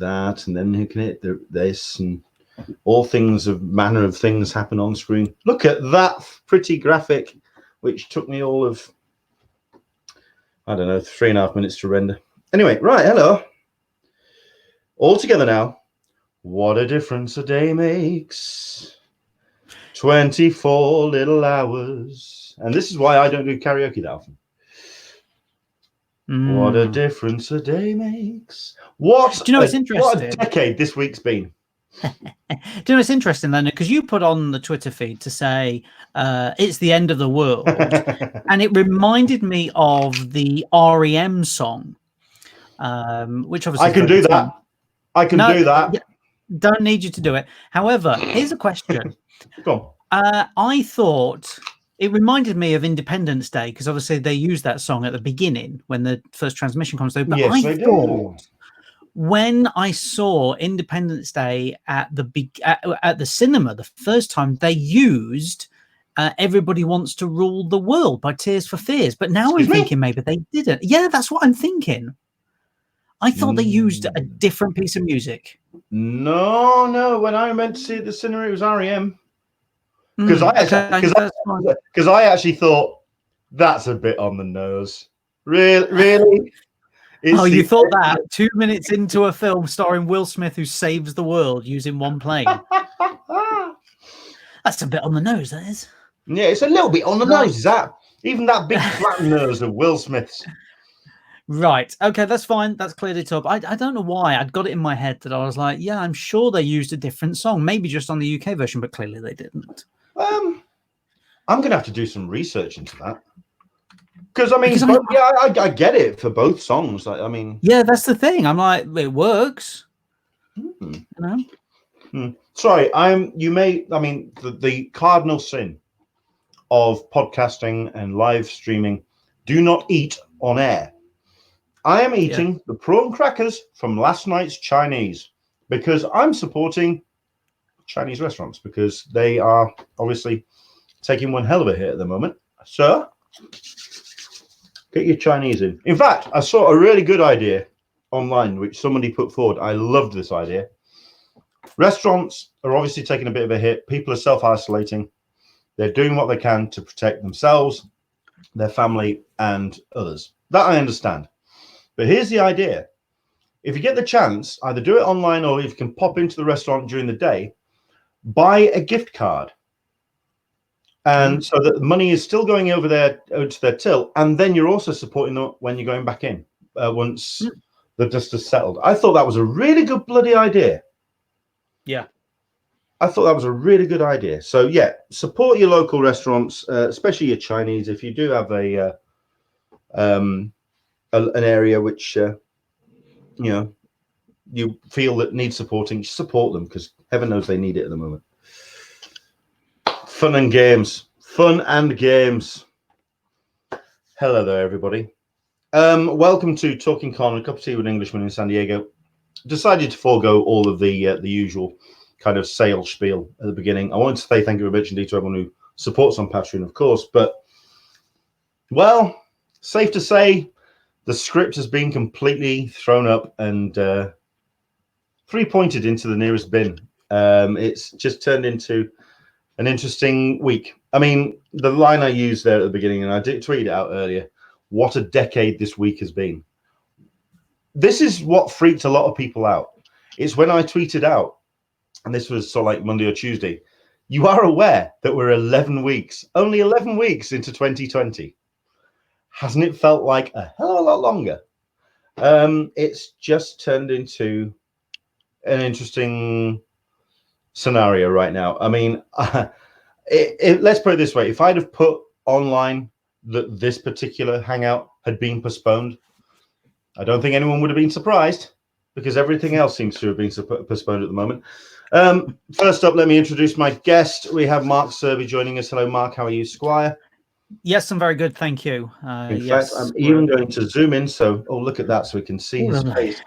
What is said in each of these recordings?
that, and then you can hit this, and all things of manner of things happen on screen. Look at that pretty graphic, which took me all of, I don't know, 3.5 minutes to render. Anyway, right, hello. All together now. What a difference a day makes. 24 little hours. And this is why I don't do karaoke that often. What a difference a day makes. What, do you know, it's interesting. What a decade this week's been. Do you know, it's interesting, Leonard, because you put on the Twitter feed to say it's the end of the world. And it reminded me of the REM song, which obviously... I can do that. I can do that. Don't need you to do it. However, here's a question. Go on. I thought it reminded me of Independence Day, because obviously they use that song at the beginning when the first transmission comes through. But yes, I thought when I saw Independence Day at the cinema the first time, they used Everybody Wants to Rule the World by Tears for Fears. But now I'm thinking maybe they didn't. Yeah, that's what I'm thinking. I thought they used a different piece of music. No. When I went to see it at the cinema, it was REM. Because I actually thought that's a bit on the nose. Really? You thought that 2 minutes into a film starring Will Smith who saves the world using one plane? That's a bit on the nose, that is. Yeah, it's a little bit on the nose. Is that even that big flat nose of Will Smith's? Right. Okay, that's fine. That's cleared it up. I don't know why. I'd got it in my head that I was like, yeah, I'm sure they used a different song, maybe just on the UK version, but clearly they didn't. I'm going to have to do some research into that. Because, I get it for both songs. Yeah, that's the thing. I'm like, it works. You know? Sorry, the cardinal sin of podcasting and live streaming, do not eat on air. I am eating the prawn crackers from last night's Chinese because I'm supporting Chinese restaurants because they are obviously taking one hell of a hit at the moment. So, get your Chinese in. In fact, I saw a really good idea online which somebody put forward. I loved this idea. Restaurants are obviously taking a bit of a hit. People are self-isolating. They're doing what they can to protect themselves, their family, and others. That I understand. But here's the idea. If you get the chance, either do it online or if you can pop into the restaurant during the day, buy a gift card. And so that the money is still going over to their till, and then you're also supporting them when you're going back in once the dust has settled. I thought that was a really good bloody idea. Yeah. I thought that was a really good idea. So, yeah, support your local restaurants, especially your Chinese. If you do have an area which, you feel that needs supporting, support them because heaven knows they need it at the moment. Fun and games. Hello there, everybody. Welcome to Talkin Con, a cup of tea with Englishman in San Diego. Decided to forego all of the usual kind of sales spiel at the beginning. I wanted to say thank you very much indeed to everyone who supports on Patreon, of course. But, well, safe to say the script has been completely thrown up and three-pointed into the nearest bin. It's just turned into an interesting week. I mean, the line I used there at the beginning, and I did tweet it out earlier, what a decade this week has been. This is what freaked a lot of people out. It's when I tweeted out, and this was sort of like Monday or Tuesday, you are aware that we're 11 weeks, only 11 weeks into 2020. Hasn't it felt like a hell of a lot longer? It's just turned into an interesting scenario right now. I mean, let's put it this way. If I'd have put online that this particular hangout had been postponed, I don't think anyone would have been surprised because everything else seems to have been postponed at the moment. First up, let me introduce my guest. We have Mark SEARBY joining us. Hello, Mark. How are you, Squire? Yes, I'm very good. Thank you. In fact, I'm even going to zoom in. So, look at that so we can see his face.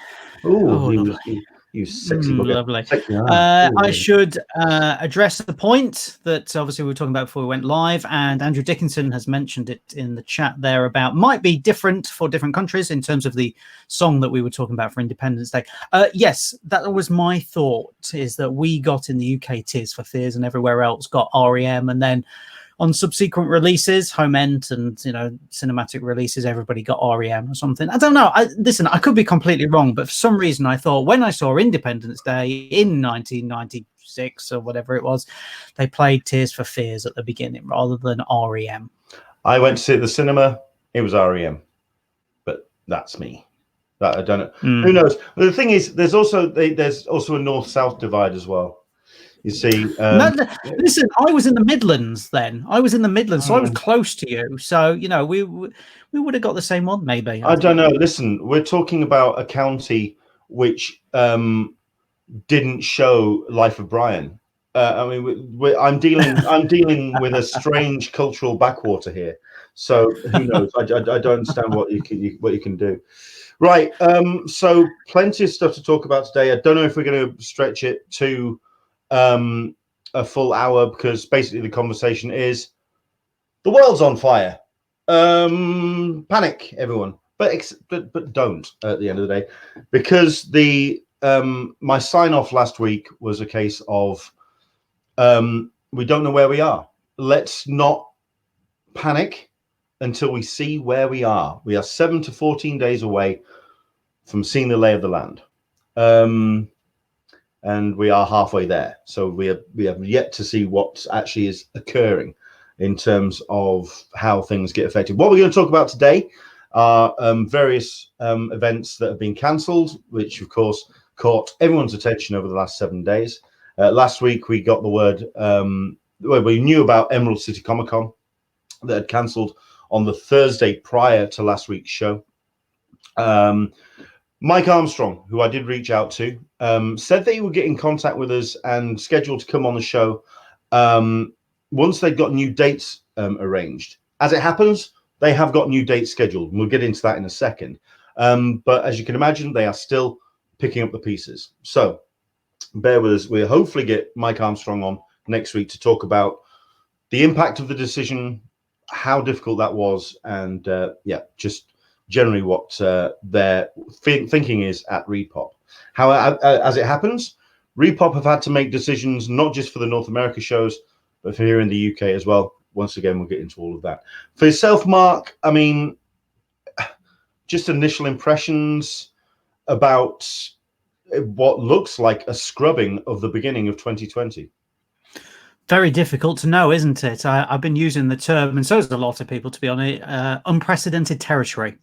You sexy bugger. Lovely. Sexy, I should address the point that obviously we were talking about before we went live, and Andrew Dickinson has mentioned it in the chat there about might be different for different countries in terms of the song that we were talking about for Independence Day. Yes, that was my thought, is that we got in the UK Tears for Fears and everywhere else got REM, and then on subsequent releases, home end and cinematic releases, everybody got REM or something. I don't know. Listen, I could be completely wrong, but for some reason I thought when I saw Independence Day in 1996 or whatever it was, they played Tears for Fears at the beginning rather than REM. I went to see it at the cinema. It was REM, but that's me. That I don't know. Who knows? But the thing is, there's also a north-south divide as well. You see, listen, I was in the Midlands then. I was in the Midlands, so I was close to you. So, we would have got the same one, maybe. I don't know. Listen, we're talking about a county which didn't show Life of Brian. I mean, I'm dealing with a strange cultural backwater here. So who knows? I don't understand what you can do. Right. So plenty of stuff to talk about today. I don't know if we're going to stretch it to a full hour, because basically the conversation is the world's on fire. Panic, everyone, but don't at the end of the day, because the my sign off last week was a case of we don't know where we are. Let's not panic until we see where we are. We are 7 to 14 days away from seeing the lay of the land. And we are halfway there. So we have yet to see what actually is occurring in terms of how things get affected. What we're going to talk about today are various events that have been cancelled, which of course caught everyone's attention over the last 7 days. Last week we got the word, we knew about Emerald City Comic Con that had cancelled on the Thursday prior to last week's show. Mike Armstrong, who I did reach out to, said that he would get in contact with us and scheduled to come on the show once they'd got new dates arranged. As it happens, they have got new dates scheduled, and we'll get into that in a second. But as you can imagine, they are still picking up the pieces. So bear with us. We'll hopefully get Mike Armstrong on next week to talk about the impact of the decision, how difficult that was, and just generally what their thinking is at Repop. How, as it happens, Repop have had to make decisions not just for the North America shows, but for here in the UK as well. Once again, we'll get into all of that. For yourself, Mark, I mean, just initial impressions about what looks like a scrubbing of the beginning of 2020. Very difficult to know, isn't it? I've been using the term, and so has a lot of people, to be honest, unprecedented territory.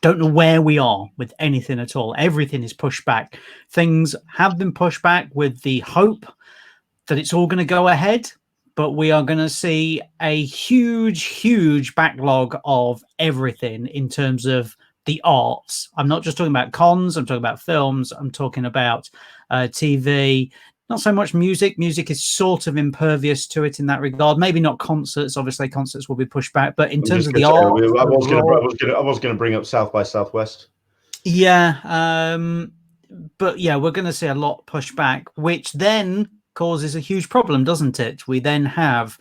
Don't know where we are with anything at all. Everything is pushed back. Things have been pushed back with the hope that it's all going to go ahead, but we are going to see a huge backlog of everything in terms of the arts. I'm not just talking about cons, I'm talking about films, I'm talking about TV, not so much music. Music is sort of impervious to it in that regard. Maybe not concerts. Obviously, concerts will be pushed back. But in terms of the art, I was going to bring up South by Southwest. Yeah, but yeah, we're going to see a lot pushed back, which then causes a huge problem, doesn't it? We then have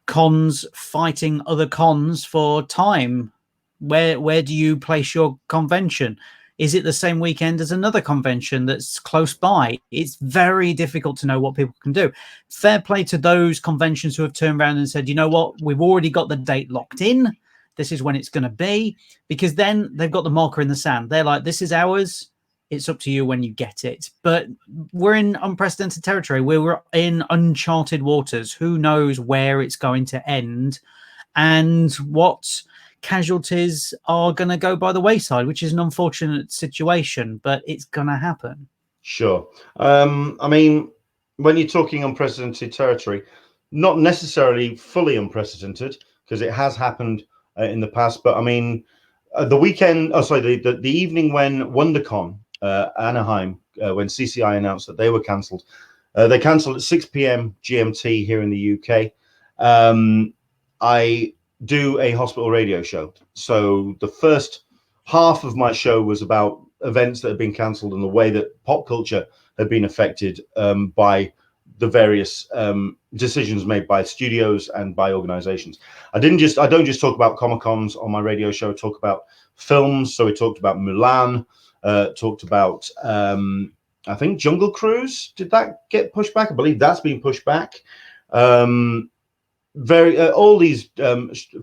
cons fighting other cons for time. Where do you place your convention? Is it the same weekend as another convention that's close by? It's very difficult to know what people can do. Fair play to those conventions who have turned around and said, you know what, we've already got the date locked in. This is when it's going to be, because then they've got the marker in the sand. They're like, this is ours. It's up to you when you get it. But we're in unprecedented territory. We're in uncharted waters. Who knows where it's going to end and what casualties are going to go by the wayside, which is an unfortunate situation, but it's going to happen. Sure. I mean, when you're talking unprecedented territory, not necessarily fully unprecedented, because it has happened in the past, but I mean, the weekend, the evening when WonderCon Anaheim, when CCI announced that they were cancelled, they cancelled at 6 p.m. GMT here in the UK. I do a hospital radio show. So the first half of my show was about events that have been cancelled and the way that pop culture have been affected by the various decisions made by studios and by organizations. I don't just talk about Comic-Cons on my radio show. I talk about films. So we talked about Mulan, talked about I think Jungle Cruise. Did that get pushed back? I believe that's been pushed back. All these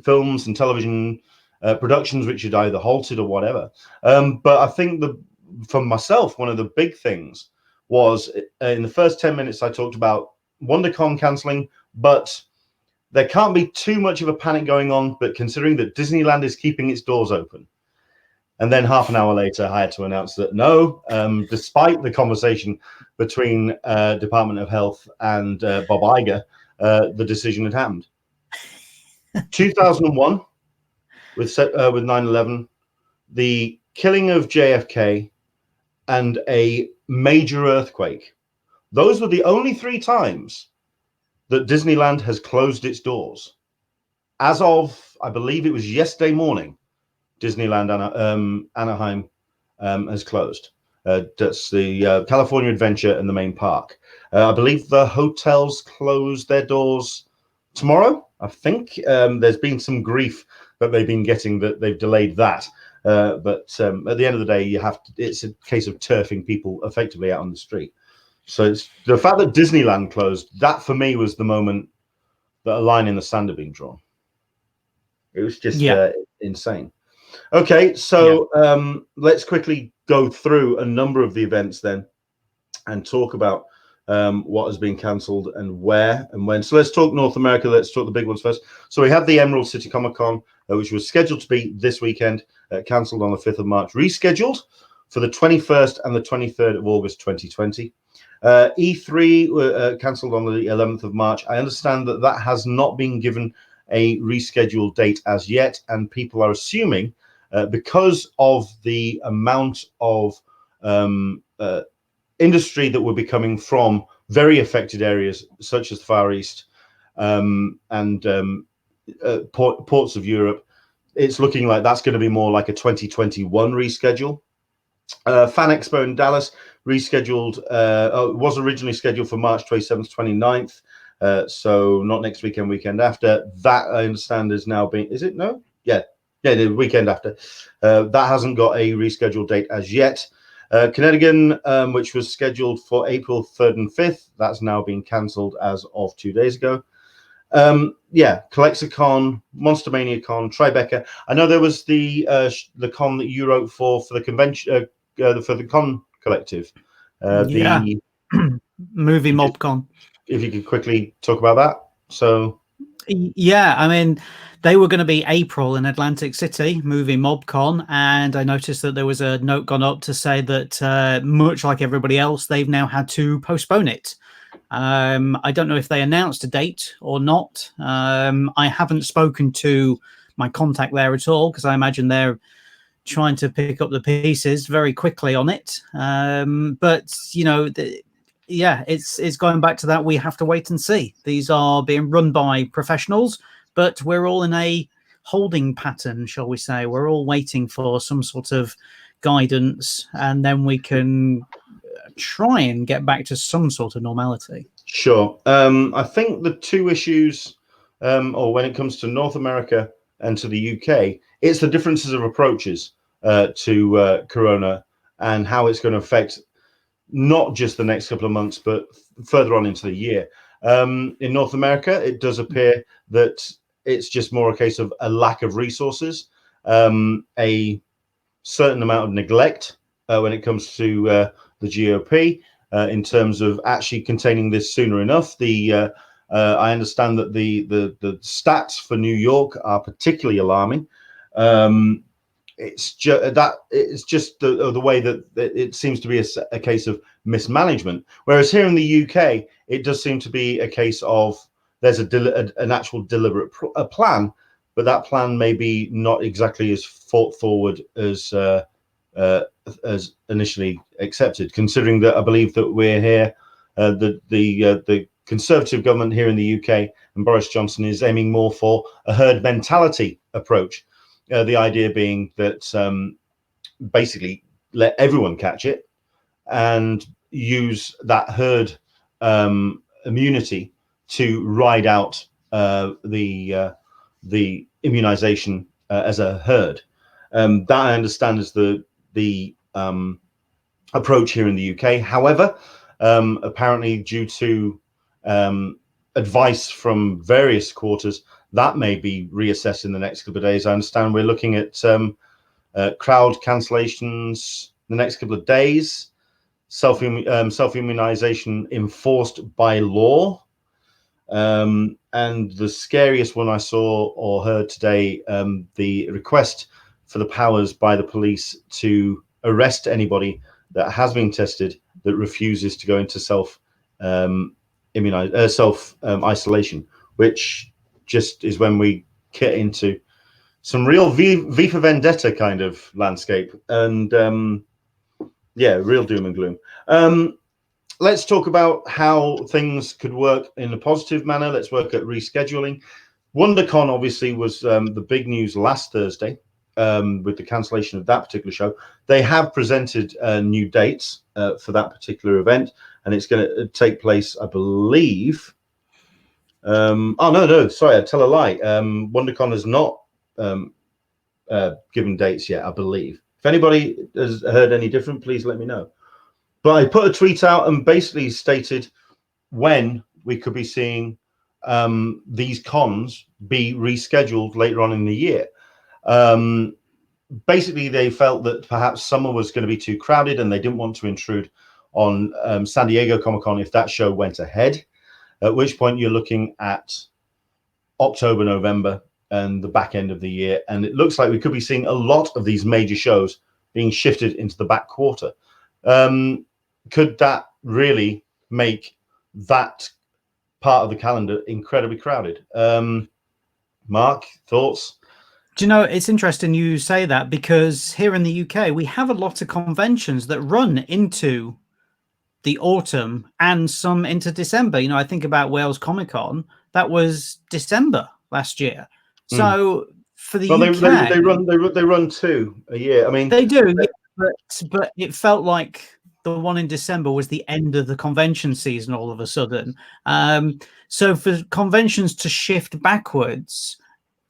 films and television productions which had either halted or whatever. But I think for myself, one of the big things was in the first 10 minutes I talked about WonderCon cancelling, but there can't be too much of a panic going on, but considering that Disneyland is keeping its doors open. And then half an hour later, I had to announce that no, despite the conversation between Department of Health and Bob Iger, the decision had happened. 2001, with 9/11, the killing of JFK, and a major earthquake. Those were the only 3 times that Disneyland has closed its doors. As of, I believe it was yesterday morning, Disneyland Anaheim has closed. That's the California Adventure and the main park. I believe the hotels close their doors tomorrow. I think there's been some grief that they've been getting that they've delayed that. But at the end of the day, it's a case of turfing people effectively out on the street. So it's the fact that Disneyland closed, that for me was the moment that a line in the sand had been drawn. It was just insane. Okay, so let's quickly go through a number of the events then and talk about what has been cancelled and where and when. So let's talk North America. Let's talk the big ones first. So we have the Emerald City Comic Con, which was scheduled to be this weekend, cancelled on the 5th of March, rescheduled for the 21st and the 23rd of August 2020. E3 cancelled on the 11th of March. I understand that has not been given a rescheduled date as yet, and people are assuming because of the amount of industry that will be coming from very affected areas such as the Far East and ports of Europe, it's looking like that's going to be more like a 2021 reschedule. Fan Expo in Dallas rescheduled, was originally scheduled for March 27th, 29th. So not next weekend, weekend after. That I understand is now being, is it? No? Yeah, the weekend after. That hasn't got a rescheduled date as yet. Connecticut, which was scheduled for April 3rd and 5th, that's now been cancelled as of 2 days ago. Collexicon, Monster Mania Con, Tribeca. I know there was the con that you wrote for the convention, for the con collective. The movie MobCon. If you could quickly talk about that. So yeah, I mean, they were going to be April in Atlantic City, movie MobCon, and I noticed that there was a note gone up to say that much like everybody else, they've now had to postpone it. I don't know if they announced a date or not. I haven't spoken to my contact there at all because I imagine they're trying to pick up the pieces very quickly on it. But you know, it's going back to that. We have to wait and see. These are being run by professionals, but we're all in a holding pattern, shall we say. We're all waiting for some sort of guidance, and then we can try and get back to some sort of normality. Sure. I think the 2 issues, or when it comes to North America and to the UK, it's the differences of approaches to Corona and how it's going to affect not just the next couple of months, but further on into the year. In North America, it does appear that it's just more a case of a lack of resources, a certain amount of neglect when it comes to the GOP in terms of actually containing this sooner enough. I understand that the stats for New York are particularly alarming. It's just the way that it seems to be a case of mismanagement. Whereas here in the UK, it does seem to be a case of there's an actual deliberate plan, but that plan may be not exactly as thought forward as initially accepted. Considering that I believe that we're here, the Conservative government here in the UK and Boris Johnson is aiming more for a herd mentality approach. The idea being that basically let everyone catch it, and use that herd immunity to ride out the immunization as a herd. That I understand is the approach here in the UK. However, apparently due to advice from various quarters, that may be reassessed in the next couple of days. I understand we're looking at crowd cancellations the next couple of days, self-immunization enforced by law. And the scariest one I saw or heard today, the request for the powers by the police to arrest anybody that has been tested that refuses to go into self-isolation, which just is when we get into some real V for Vendetta kind of landscape, and yeah, real doom and gloom. Let's talk about how things could work in a positive manner. Let's work at rescheduling. WonderCon obviously was the big news last Thursday with the cancellation of that particular show. They have presented new dates for that particular event, and it's going to take place, I believe. Oh, no, sorry, I tell a lie. WonderCon has not given dates yet, I believe. If anybody has heard any different, please let me know. But I put a tweet out and basically stated when we could be seeing these cons be rescheduled later on in the year. Basically, they felt that perhaps summer was going to be too crowded and they didn't want to intrude on San Diego Comic-Con if that show went ahead, at which point you're looking at October, November, and the back end of the year. And it looks like we could be seeing a lot of these major shows being shifted into the back quarter. Could that really make that part of the calendar incredibly crowded? Mark, thoughts? Do you know, it's interesting you say that, because here in the UK, we have a lot of conventions that run into the autumn and some into December. You know, I think about Wales Comic Con, that was December last year. So for the UK, they run two a year. I mean, they do, yeah, but it felt like the one in December was the end of the convention season all of a sudden. So for conventions to shift backwards,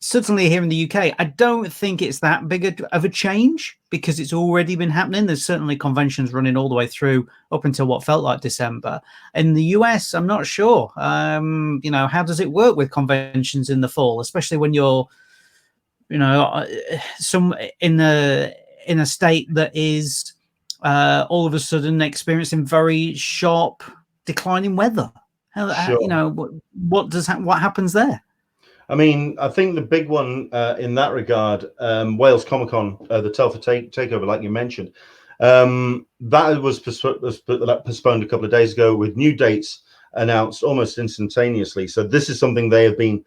certainly here in the UK, I don't think it's that big of a change, because it's already been happening. There's certainly conventions running all the way through up until what felt like December. In the US, I'm not sure. You know, how does it work with conventions in the fall, especially when you're, you know, in a state that is all of a sudden experiencing very sharp declining weather? Sure. You know, what happens there? I mean, I think the big one in that regard, Wales Comic Con, the Telfer takeover, like you mentioned, that was postponed a couple of days ago with new dates announced almost instantaneously. So this is something they have been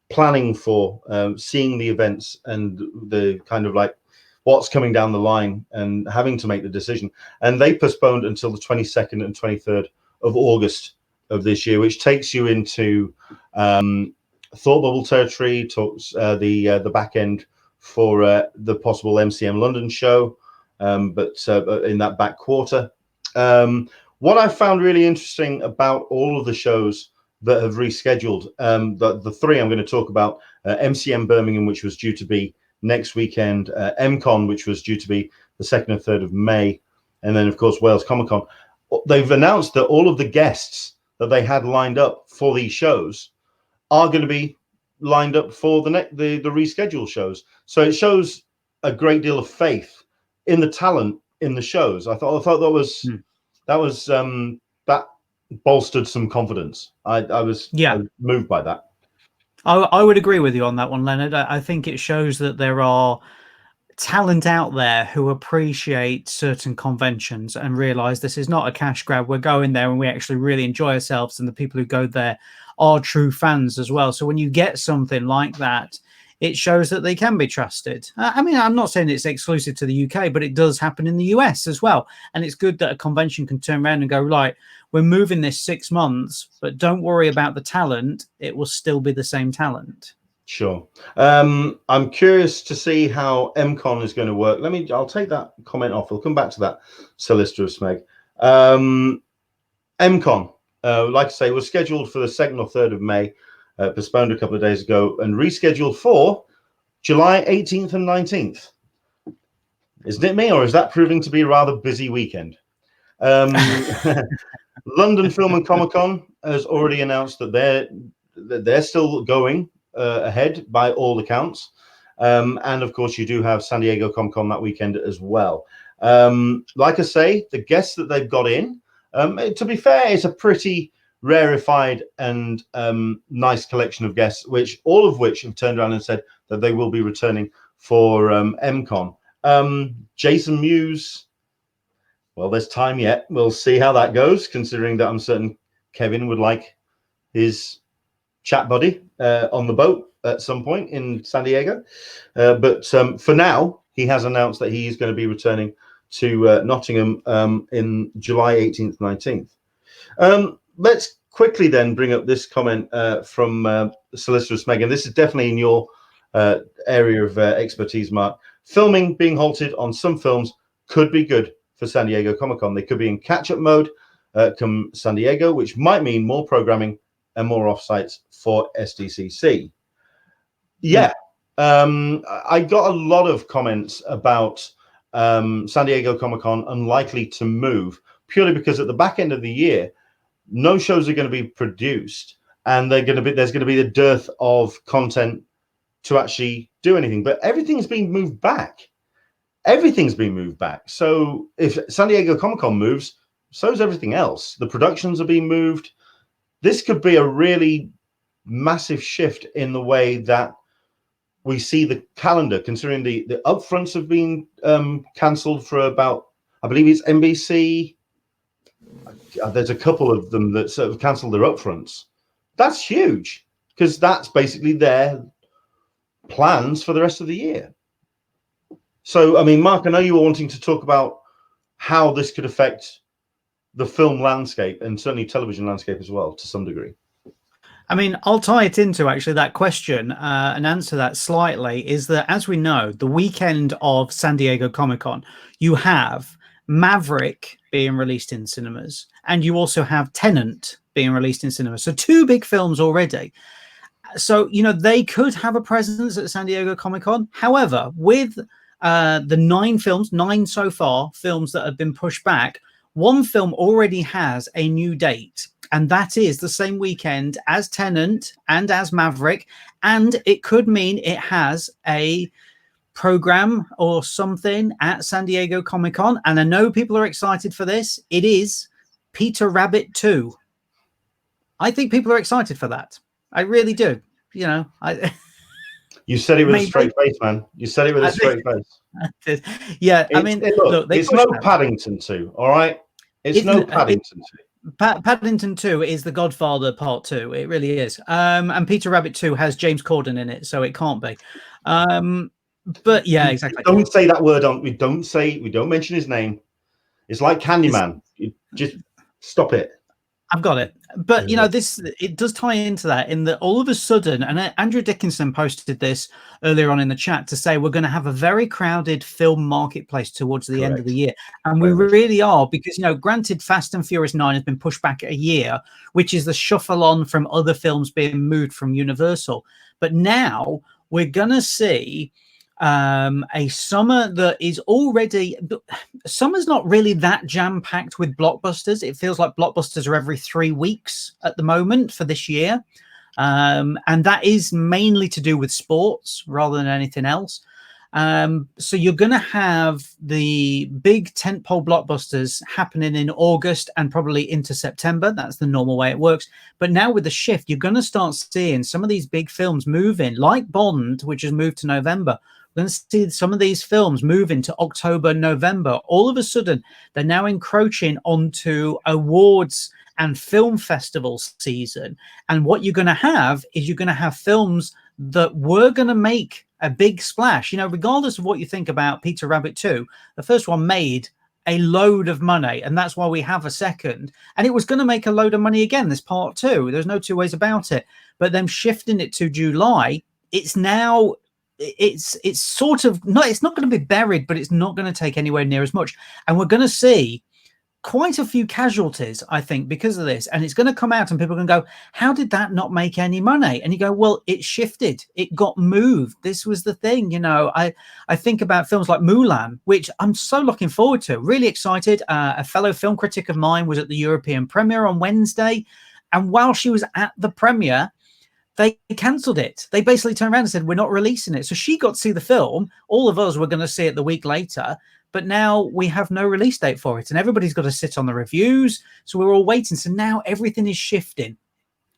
planning for, seeing the events and the kind of like what's coming down the line and having to make the decision. And they postponed until the 22nd and 23rd of August of this year, which takes you into Thought Bubble territory, talks the back end for the possible MCM London show, but in that back quarter. What I found really interesting about all of the shows that have rescheduled, the three I'm going to talk about, MCM Birmingham, which was due to be next weekend, MCon, which was due to be the 2nd and 3rd of May, and then, of course, Wales Comic Con. They've announced that all of the guests that they had lined up for these shows are going to be lined up for the rescheduled shows. So it shows a great deal of faith in the talent in the shows. I thought that bolstered some confidence. I was moved by that. I would agree with you on that one, Leonard. I think it shows that there are talent out there who appreciate certain conventions and realize this is not a cash grab. We're going there and we actually really enjoy ourselves, and the people who go there are true fans as well. So when you get something like that, it shows that they can be trusted. I mean, I'm not saying it's exclusive to the UK, but it does happen in the US as well. And it's good that a convention can turn around and go, right, we're moving this 6 months, but don't worry about the talent. It will still be the same talent. Sure. I'm curious to see how MCon is going to work. I'll take that comment off. We'll come back to that, Solicitor of Smeg. MCon, like I say, was scheduled for the 2nd or 3rd of May, postponed a couple of days ago, and rescheduled for July 18th and 19th. Isn't it me, or is that proving to be a rather busy weekend? London Film and Comic Con has already announced that they're still going ahead by all accounts. And of course, you do have San Diego Comic Con that weekend as well. Like I say, the guests that they've got in, to be fair, it's a pretty rarefied and nice collection of guests, all of which have turned around and said that they will be returning for MCon. Jason Mewes, well, there's time yet. We'll see how that goes, considering that I'm certain Kevin would like his chat buddy on the boat at some point in San Diego. But for now, he has announced that he is going to be returning to Nottingham in July 18th, 19th. Let's quickly then bring up this comment from Solicitor Megan. This is definitely in your area of expertise, Mark. Filming being halted on some films could be good for San Diego Comic-Con. They could be in catch-up mode come San Diego, which might mean more programming and more offsites for SDCC. Yeah, I got a lot of comments about San Diego Comic-Con unlikely to move, purely because at the back end of the year, no shows are going to be produced, and there's going to be the dearth of content to actually do anything. But everything's been moved back. Everything's been moved back. So if San Diego Comic-Con moves, so is everything else. The productions are being moved. This could be a really massive shift in the way that we see the calendar, considering the upfronts have been cancelled for about, I believe it's NBC. There's a couple of them that sort of cancelled their upfronts. That's huge, because that's basically their plans for the rest of the year. So, I mean, Mark, I know you were wanting to talk about how this could affect the film landscape and certainly television landscape as well, to some degree. I mean, I'll tie it into actually that question and answer that slightly. Is that, as we know, the weekend of San Diego Comic-Con, you have Maverick being released in cinemas, and you also have Tenon being released in cinemas. So 2 big films already. So, you know, they could have a presence at San Diego Comic-Con. However, with the 9 so far, films that have been pushed back, one film already has a new date, and that is the same weekend as Tenon and as Maverick, and it could mean it has a program or something at San Diego Comic-Con, and I know people are excited for this. It is Peter Rabbit 2. I think people are excited for that. I really do. You know, You said it with a straight face, man. You said it with a straight face. Yeah, I mean, look, it's no Paddington 2, all right? It's no Paddington 2. Paddington 2 is The Godfather Part 2. It really is. And Peter Rabbit 2 has James Corden in it, so it can't be. But yeah, exactly. Don't say that word. We don't mention his name. It's like Candyman. You just stop it. I've got it. But, you know, it does tie into that, in that all of a sudden, and Andrew Dickinson posted this earlier on in the chat to say we're going to have a very crowded film marketplace towards the end of the year. And we really are, because, you know, granted, Fast and Furious 9 has been pushed back a year, which is the shuffle on from other films being moved from Universal. But now we're going to see a summer that is already, summer's not really that jam-packed with blockbusters. It feels like blockbusters are every 3 weeks at the moment for this year, and that is mainly to do with sports rather than anything else. So you're going to have the big tentpole blockbusters happening in August and probably into September. That's the normal way it works. But now with the shift, you're going to start seeing some of these big films move in, like Bond, which has moved to November. We're going to see some of these films move into October, November. All of a sudden, they're now encroaching onto awards and film festival season. And what you're going to have is you're going to have films that were going to make a big splash. You know, regardless of what you think about Peter Rabbit 2, the first one made a load of money, and that's why we have a second. And it was going to make a load of money again, this part 2. There's no two ways about it. But them shifting it to July, it's now... It's sort of not, it's not going to be buried, but it's not going to take anywhere near as much. And we're going to see quite a few casualties, I think, because of this. And it's going to come out and people are going to go, how did that not make any money? And you go, well, it shifted. It got moved. This was the thing. You know, I think about films like Mulan, which I'm so looking forward to. Really excited. A fellow film critic of mine was at the European premiere on Wednesday. And while she was at the premiere, they cancelled it. They basically turned around and said, we're not releasing it. So she got to see the film. All of us were going to see it the week later. But now we have no release date for it. And everybody's got to sit on the reviews. So we're all waiting. So now everything is shifting.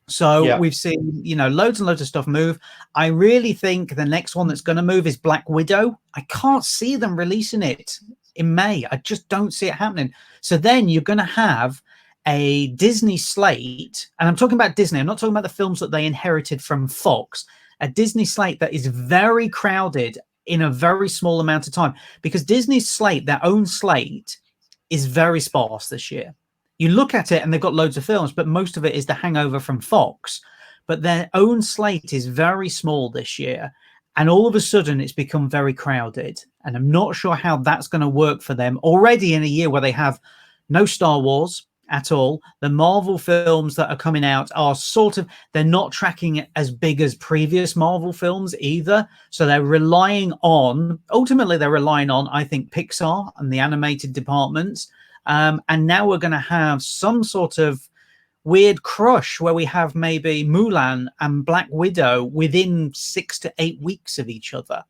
So we've seen, you know, loads and loads of stuff move. I really think the next one that's going to move is Black Widow. I can't see them releasing it in May. I just don't see it happening. So then you're going to have a Disney slate. And I'm talking about Disney. I'm not talking about the films that they inherited from Fox. A Disney slate that is very crowded in a very small amount of time, because Disney's slate, their own slate, is very sparse this year. You look at it and they've got loads of films, but most of it is the hangover from Fox. But their own slate is very small this year. And all of a sudden it's become very crowded. And I'm not sure how that's going to work for them already in a year where they have no Star Wars at all. The Marvel films that are coming out are sort of, they're not tracking as big as previous Marvel films either. So they're relying on, ultimately they're relying on, I think, Pixar and the animated departments. And now we're going to have some sort of weird crush where we have maybe Mulan and Black Widow within 6 to 8 weeks of each other,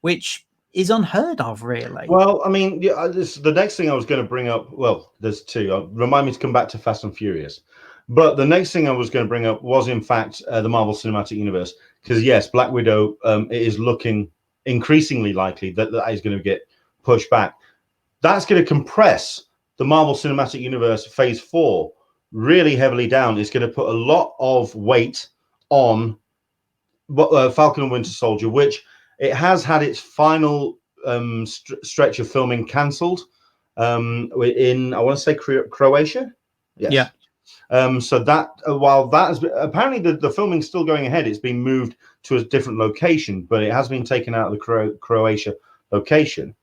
which is unheard of, really. Well, I mean, the next thing I was going to bring up, well, there's two. Remind me to come back to Fast and Furious. But the next thing I was going to bring up was, in fact, the Marvel Cinematic Universe. Because, yes, Black Widow, it is looking increasingly likely that that is going to get pushed back. That's going to compress the Marvel Cinematic Universe Phase 4 really heavily down. It's going to put a lot of weight on Falcon and Winter Soldier, which it has had its final stretch of filming cancelled in, I want to say, Croatia. Yes. Yeah. So that while that has been, apparently the filming's still going ahead, it's been moved to a different location, but it has been taken out of the Croatia location.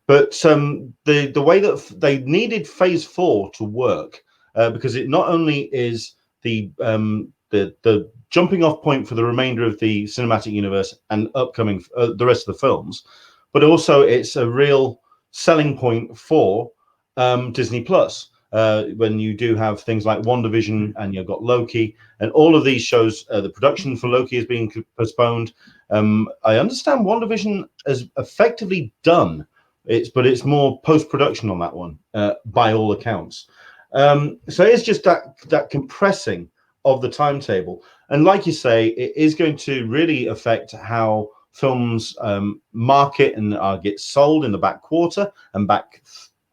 But the way that they needed Phase 4 to work, because it not only is the jumping off point for the remainder of the cinematic universe and upcoming the rest of the films, but also it's a real selling point for Disney Plus. When you do have things like WandaVision and you've got Loki and all of these shows, the production for Loki is being postponed. I understand WandaVision is effectively done. But it's more post-production on that one, by all accounts. So it's just that compressing of the timetable. And like you say, it is going to really affect how films market and get sold in the back quarter and back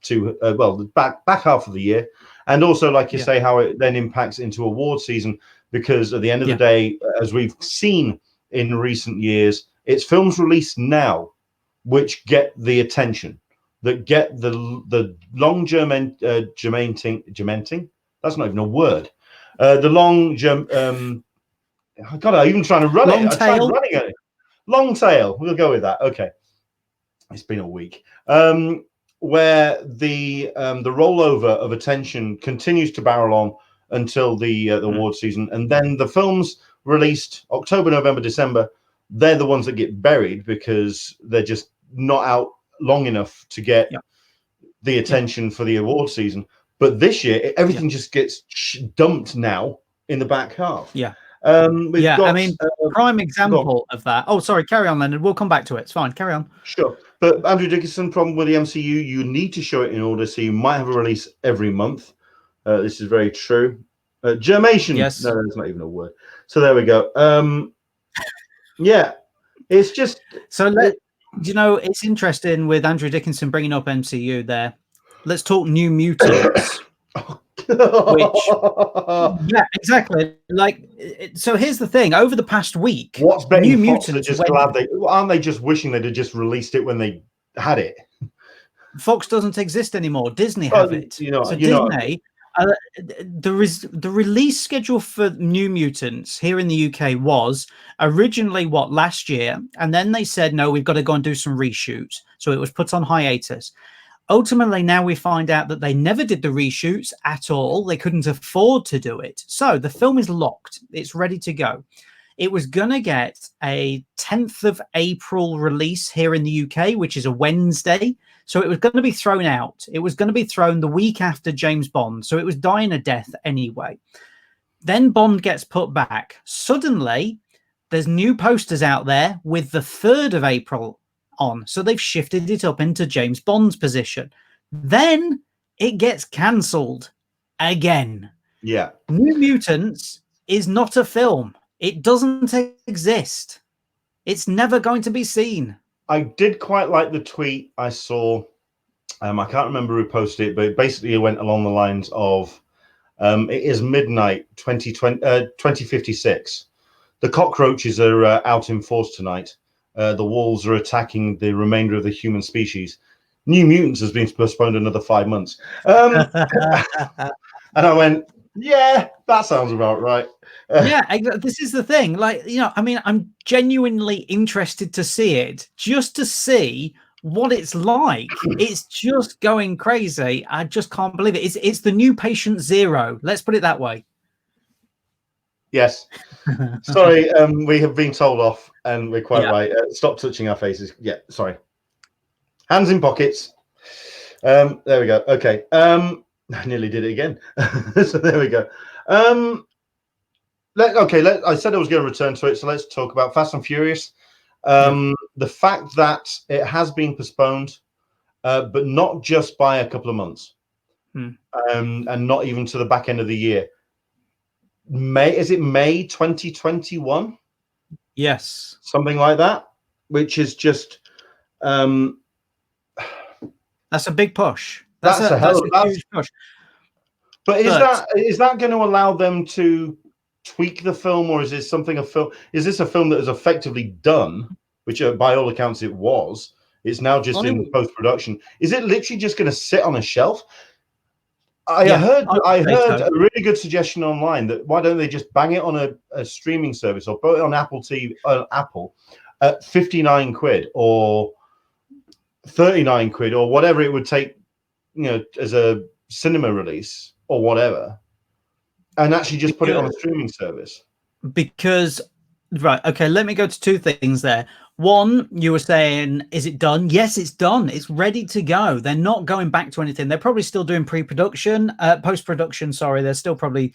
to, the back half of the year. And also, like you say, how it then impacts into award season, because at the end of the day, as we've seen in recent years, it's films released now which get the attention, that get the long germinating. That's not even a word. The long God, I'm even trying to run long it. Tail. I tried running it. Long tail. We'll go with that. Okay. It's been a week. Where the rollover of attention continues to barrel on until the award season, and then the films released October, November, December, they're the ones that get buried because they're just not out long enough to get the attention for the award season. But this year, everything just gets dumped now in the back half. I mean, prime example of that. Oh, sorry, carry on, Leonard. We'll come back to it. It's fine. Carry on. Sure. But Andrew Dickinson, problem with the MCU, you need to show it in order, so you might have a release every month. This is very true. Germation. Yes. No, that's not even a word. So there we go. It's just... So, you know, it's interesting with Andrew Dickinson bringing up MCU there. Let's talk New Mutants. Yeah, exactly. Like, so here's the thing. Over the past week, what's betting New Fox Mutants are just glad aren't they just wishing they'd have just released it when they had it? Fox doesn't exist anymore. Disney have it. Disney. The release schedule for New Mutants here in the UK was originally last year, and then they said no, we've got to go and do some reshoots, so it was put on hiatus. Ultimately, now we find out that they never did the reshoots at all. They couldn't afford to do it. So the film is locked. It's ready to go. It was going to get a 10th of April release here in the UK, which is a Wednesday. So it was going to be thrown out. It was going to be thrown the week after James Bond. So it was dying a death anyway. Then Bond gets put back. Suddenly, there's new posters out there with the 3rd of April on. So they've shifted it up into James Bond's position. Then it gets cancelled again. Yeah. New Mutants is not a film. It doesn't exist. It's never going to be seen. I did quite like the tweet I saw. I can't remember who posted it, but basically it went along the lines of, it is midnight 2056. The cockroaches are out in force tonight. The wolves are attacking the remainder of the human species. New Mutants has been postponed another 5 months. And I went, yeah, that sounds about right. Yeah, this is the thing. Like, I mean, I'm genuinely interested to see it, just to see what it's like. It's just going crazy. I just can't believe it. It's the new Patient Zero. Let's put it that way. Yes. Sorry, we have been told off, and we're quite right. Stop touching our faces. Yeah, sorry. Hands in pockets. There we go. Okay. I nearly did it again. So there we go. I said I was going to return to it, so let's talk about Fast and Furious. The fact that it has been postponed, but not just by a couple of months, and not even to the back end of the year. Is it May 2021? Yes, something like that, which is just that's a big push. That's a huge push. But is that going to allow them to tweak the film, or is this something is this a film that is effectively done, which by all accounts it was? It's now just in post-production. Is it literally just going to sit on a shelf? I heard a really good suggestion online that why don't they just bang it on a streaming service or put it on Apple TV, Apple at 59 quid or 39 quid or whatever it would take, as a cinema release or whatever, and actually just put it on a streaming service. Because, right, okay, let me go to two things there. One, you were saying, is it done? Yes, it's done. It's ready to go. They're not going back to anything. They're probably still doing post-production, sorry. They're still probably,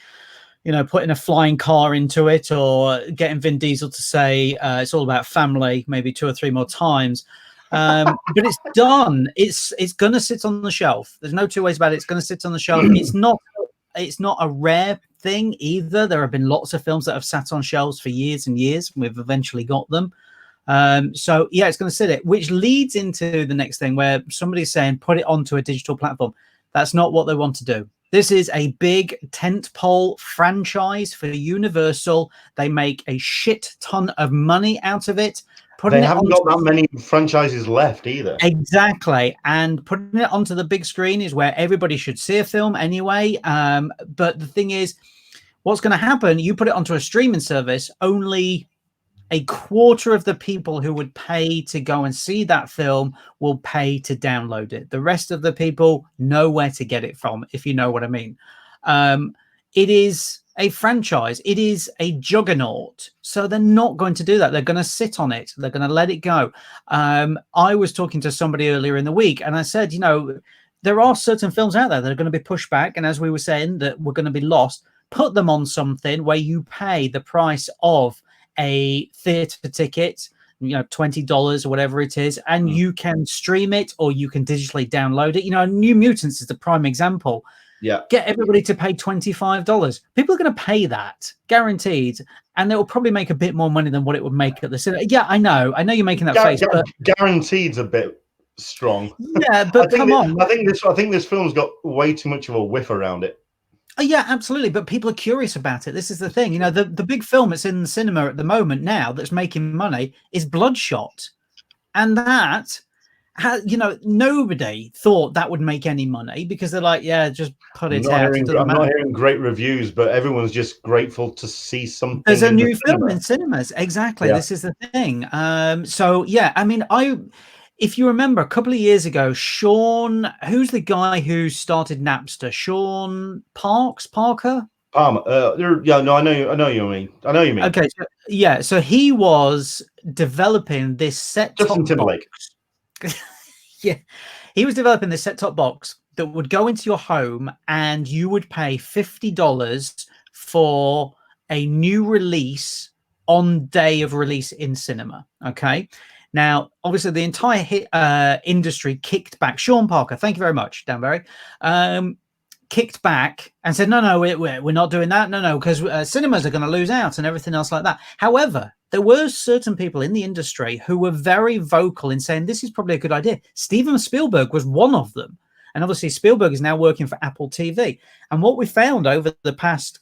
putting a flying car into it or getting Vin Diesel to say it's all about family, maybe 2 or 3 more times. But it's done. It's going to sit on the shelf. There's no two ways about it. It's going to sit on the shelf. It's not a rare thing either. There have been lots of films that have sat on shelves for years and years. We've eventually got them. So yeah, it's going to sit it, which leads into the next thing where somebody's saying put it onto a digital platform. That's not what they want to do. This is a big tentpole franchise for Universal. They make a shit ton of money out of it. They haven't got that many franchises left either. Exactly. And putting it onto the big screen is where everybody should see a film anyway. But the thing is, what's going to happen, you put it onto a streaming service, only a quarter of the people who would pay to go and see that film will pay to download it. The rest of the people know where to get it from, if you know what I mean. It is a franchise. It is a juggernaut. So they're not going to do that. They're going to sit on it. They're going to let it go. I was talking to somebody earlier in the week, and I said, there are certain films out there that are going to be pushed back. And as we were saying, that we're going to be lost. Put them on something where you pay the price of a theater ticket, $20 or whatever it is, and you can stream it or you can digitally download it. New Mutants is the prime example. Yeah. Get everybody to pay $25. People are going to pay that, guaranteed, and it will probably make a bit more money than what it would make at the cinema. Yeah, I know you're making that face, but guaranteed's a bit strong. Yeah, but come on. I think this film's got way too much of a whiff around it. Oh, yeah, absolutely. But people are curious about it. This is the thing. The big film that's in the cinema at the moment now that's making money is Bloodshot. And that, nobody thought that would make any money because they're like, yeah, just put it out. I'm not hearing great reviews, but everyone's just grateful to see something. There's a new film in cinemas. Exactly. Yeah. This is the thing. So, yeah, I mean, if you remember, a couple of years ago, Sean, who's the guy who started Napster? Sean Parker? Palmer. Yeah, no, I know you mean. I know you mean. Okay, so, yeah. So he was developing this Justin set-top Timberlake. box. Yeah, he was developing this set-top box that would go into your home, and you would pay $50 for a new release on day of release in cinema. Okay. Now, obviously, the entire industry kicked back. Sean Parker, thank you very much, Danbury. Kicked back and said, no, we're not doing that. No, because cinemas are going to lose out and everything else like that. However, there were certain people in the industry who were very vocal in saying this is probably a good idea. Steven Spielberg was one of them. And obviously, Spielberg is now working for Apple TV. And what we found over the past,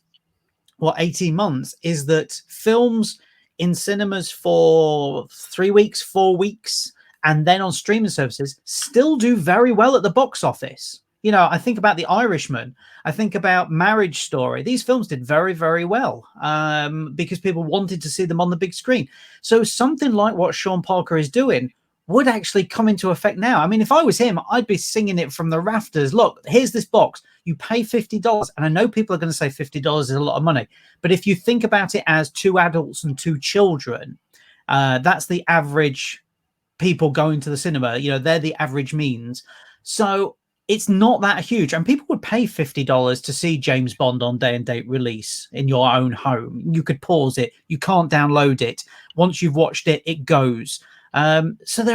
18 months is that films in cinemas for 3 weeks, 4 weeks, and then on streaming services still do very well at the box office. You know, I think about The Irishman. I think about Marriage Story. These films did very, very well because people wanted to see them on the big screen. So something like what Sean Parker is doing would actually come into effect now. I mean, if I was him, I'd be singing it from the rafters. Look, here's this box. You pay $50. And I know people are going to say $50 is a lot of money. But if you think about it as 2 adults and 2 children, that's the average people going to the cinema. You know, they're the average means. So it's not that huge. And people would pay $50 to see James Bond on day and date release in your own home. You could pause it. You can't download it. Once you've watched it, it goes. So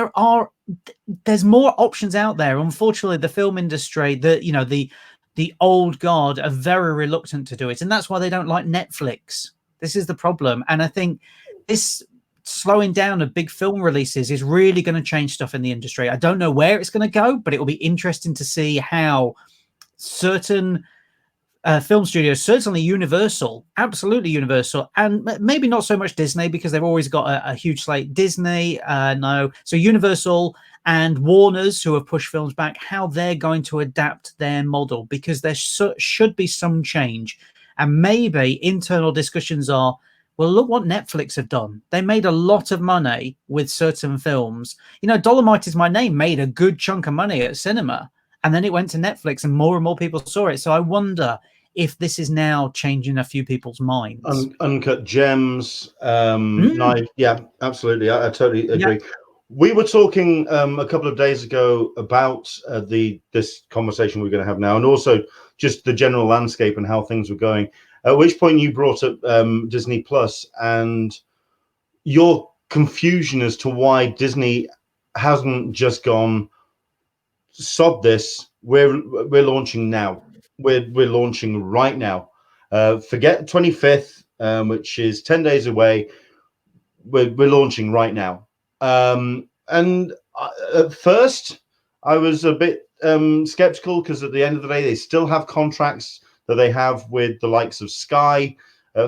there's more options out there. Unfortunately, the film industry, the old guard are very reluctant to do it. And that's why they don't like Netflix. This is the problem. And I think this slowing down of big film releases is really going to change stuff in the industry. I don't know where it's going to go, but it will be interesting to see how certain film studios, certainly Universal, absolutely Universal, and maybe not so much Disney because they've always got a huge slate. Disney, no. So Universal and Warner's, who have pushed films back, how they're going to adapt their model, because there should be some change. And maybe internal discussions are, well, look what Netflix have done. They made a lot of money with certain films. You know, Dolomite Is My Name made a good chunk of money at cinema, and then it went to Netflix and more people saw it. So I wonder if this is now changing a few people's minds. Uncut Gems. Yeah, absolutely. I totally agree. Yeah. We were talking a couple of days ago about this conversation we're going to have now, and also just the general landscape and how things were going. At which point you brought up Disney Plus and your confusion as to why Disney hasn't just gone, sod this, we're launching now. We're launching right now. Forget 25th, which is 10 days away. We're launching right now. And at first, I was a bit skeptical because at the end of the day, they still have contracts that they have with the likes of Sky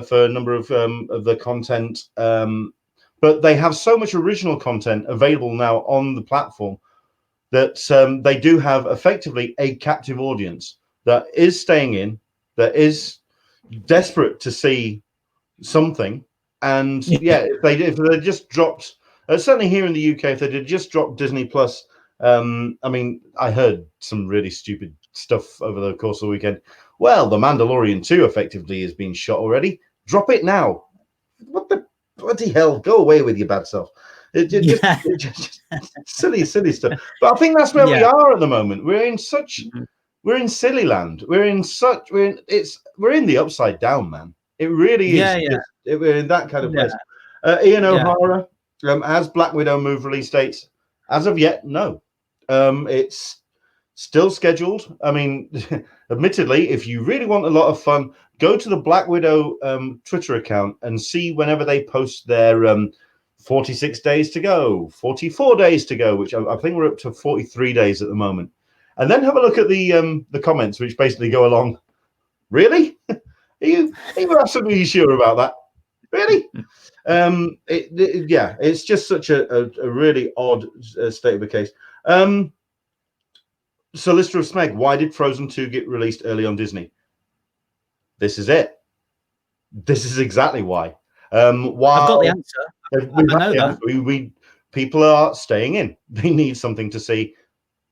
for a number of the content. But they have so much original content available now on the platform that they do have effectively a captive audience that is staying in, that is desperate to see something. And yeah, if they just dropped, certainly here in the UK, if they did just drop Disney Plus, I mean, I heard some really stupid stuff over the course of the weekend. Well, The Mandalorian 2 effectively has been shot already. Drop it now. What the bloody hell? Go away with your bad self. Just silly stuff. But I think that's where we are at the moment. We're in silly land. We're in the upside down, man. It really is. We're in that kind of place. Ian O'Hara, has Black Widow moved release dates? As of yet, no. It's still scheduled. I mean, admittedly, if you really want a lot of fun, go to the Black Widow Twitter account and see whenever they post their 46 days to go, 44 days to go, which I think we're up to 43 days at the moment. And then have a look at the comments, which basically go along. Really? Are you absolutely sure about that? Really? It's just such a really odd state of the case. Solicitor of Smeg, why did Frozen 2 get released early on Disney? This is it. This is exactly why. I've got the answer. I know that. people are staying in. They need something to see.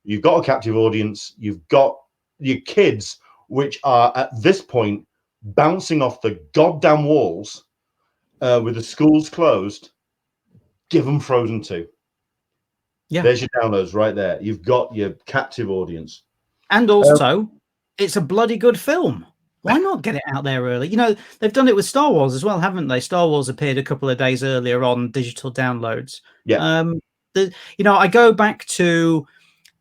You've got a captive audience. You've got your kids, which are at this point bouncing off the goddamn walls with the schools closed. Give them Frozen 2. Yeah. There's your downloads right there. You've got your captive audience. And also, it's a bloody good film. Why not get it out there early? You know, they've done it with Star Wars as well, haven't they? Star Wars appeared a couple of days earlier on digital downloads. Yeah. You know, I go back to,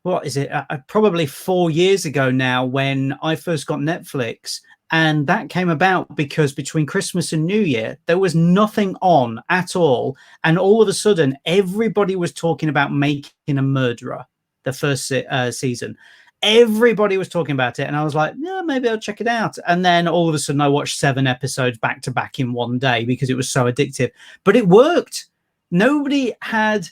what is it? Probably 4 years ago now when I first got Netflix. And that came about because between Christmas and New Year, there was nothing on at all. And all of a sudden, everybody was talking about Making a Murderer, the first season. Everybody was talking about it. And I was like, yeah, maybe I'll check it out. And then all of a sudden, I watched 7 episodes back to back in one day because it was so addictive. But it worked. Nobody had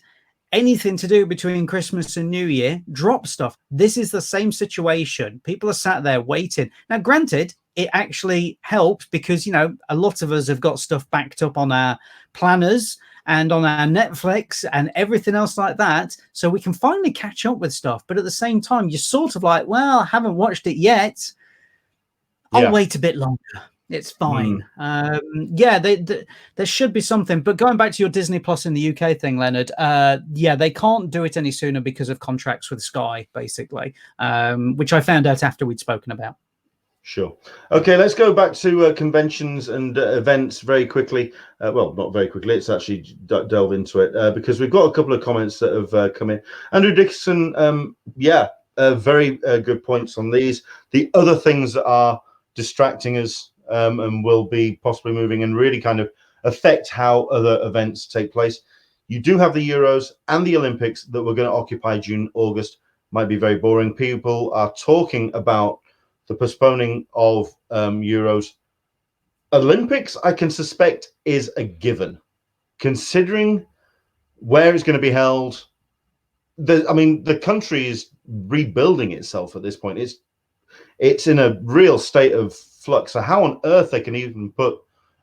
anything to do between Christmas and New Year. Drop stuff. This is the same situation. People are sat there waiting. Now, granted, it actually helps because, you know, a lot of us have got stuff backed up on our planners and on our Netflix and everything else like that. So we can finally catch up with stuff. But at the same time, you're sort of like, well, I haven't watched it yet. I'll wait a bit longer. It's fine. Yeah, there should be something. But going back to your Disney Plus in the UK thing, Leonard, yeah, they can't do it any sooner because of contracts with Sky, basically, which I found out after we'd spoken about. Sure. Okay, let's go back to conventions and events very quickly. Well, not very quickly. Let's actually delve into it because we've got a couple of comments that have come in. Andrew Dixon, yeah, very good points on these. The other things that are distracting us and will be possibly moving and really kind of affect how other events take place. You do have the Euros and the Olympics that we're going to occupy June, August. Might be very boring. People are talking about the postponing of Euros. Olympics, I can suspect, is a given, considering where it's going to be held. I mean, the country is rebuilding itself at this point. It's in a real state of flux. So how on earth they can even put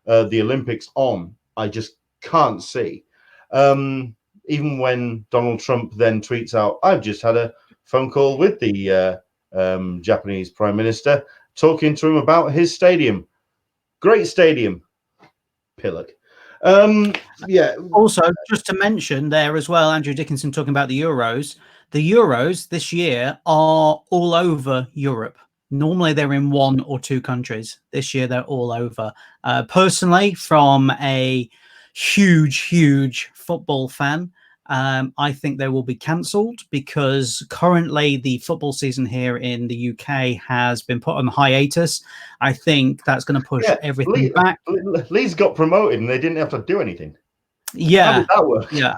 the Olympics on, I just can't see. Even when Donald Trump then tweets out, I've just had a phone call with the Japanese Prime Minister, talking to him about his stadium. Great stadium, Pillock. Yeah. Also, just to mention there as well, Andrew Dickinson talking about the Euros. The Euros this year are all over Europe. Normally they're in 1 or 2 countries. This year they're all over. Personally, from a huge football fan, I think they will be cancelled because currently the football season here in the UK has been put on hiatus. I think that's going to push everything back. Leeds got promoted and they didn't have to do anything. Yeah. How did that work? Yeah.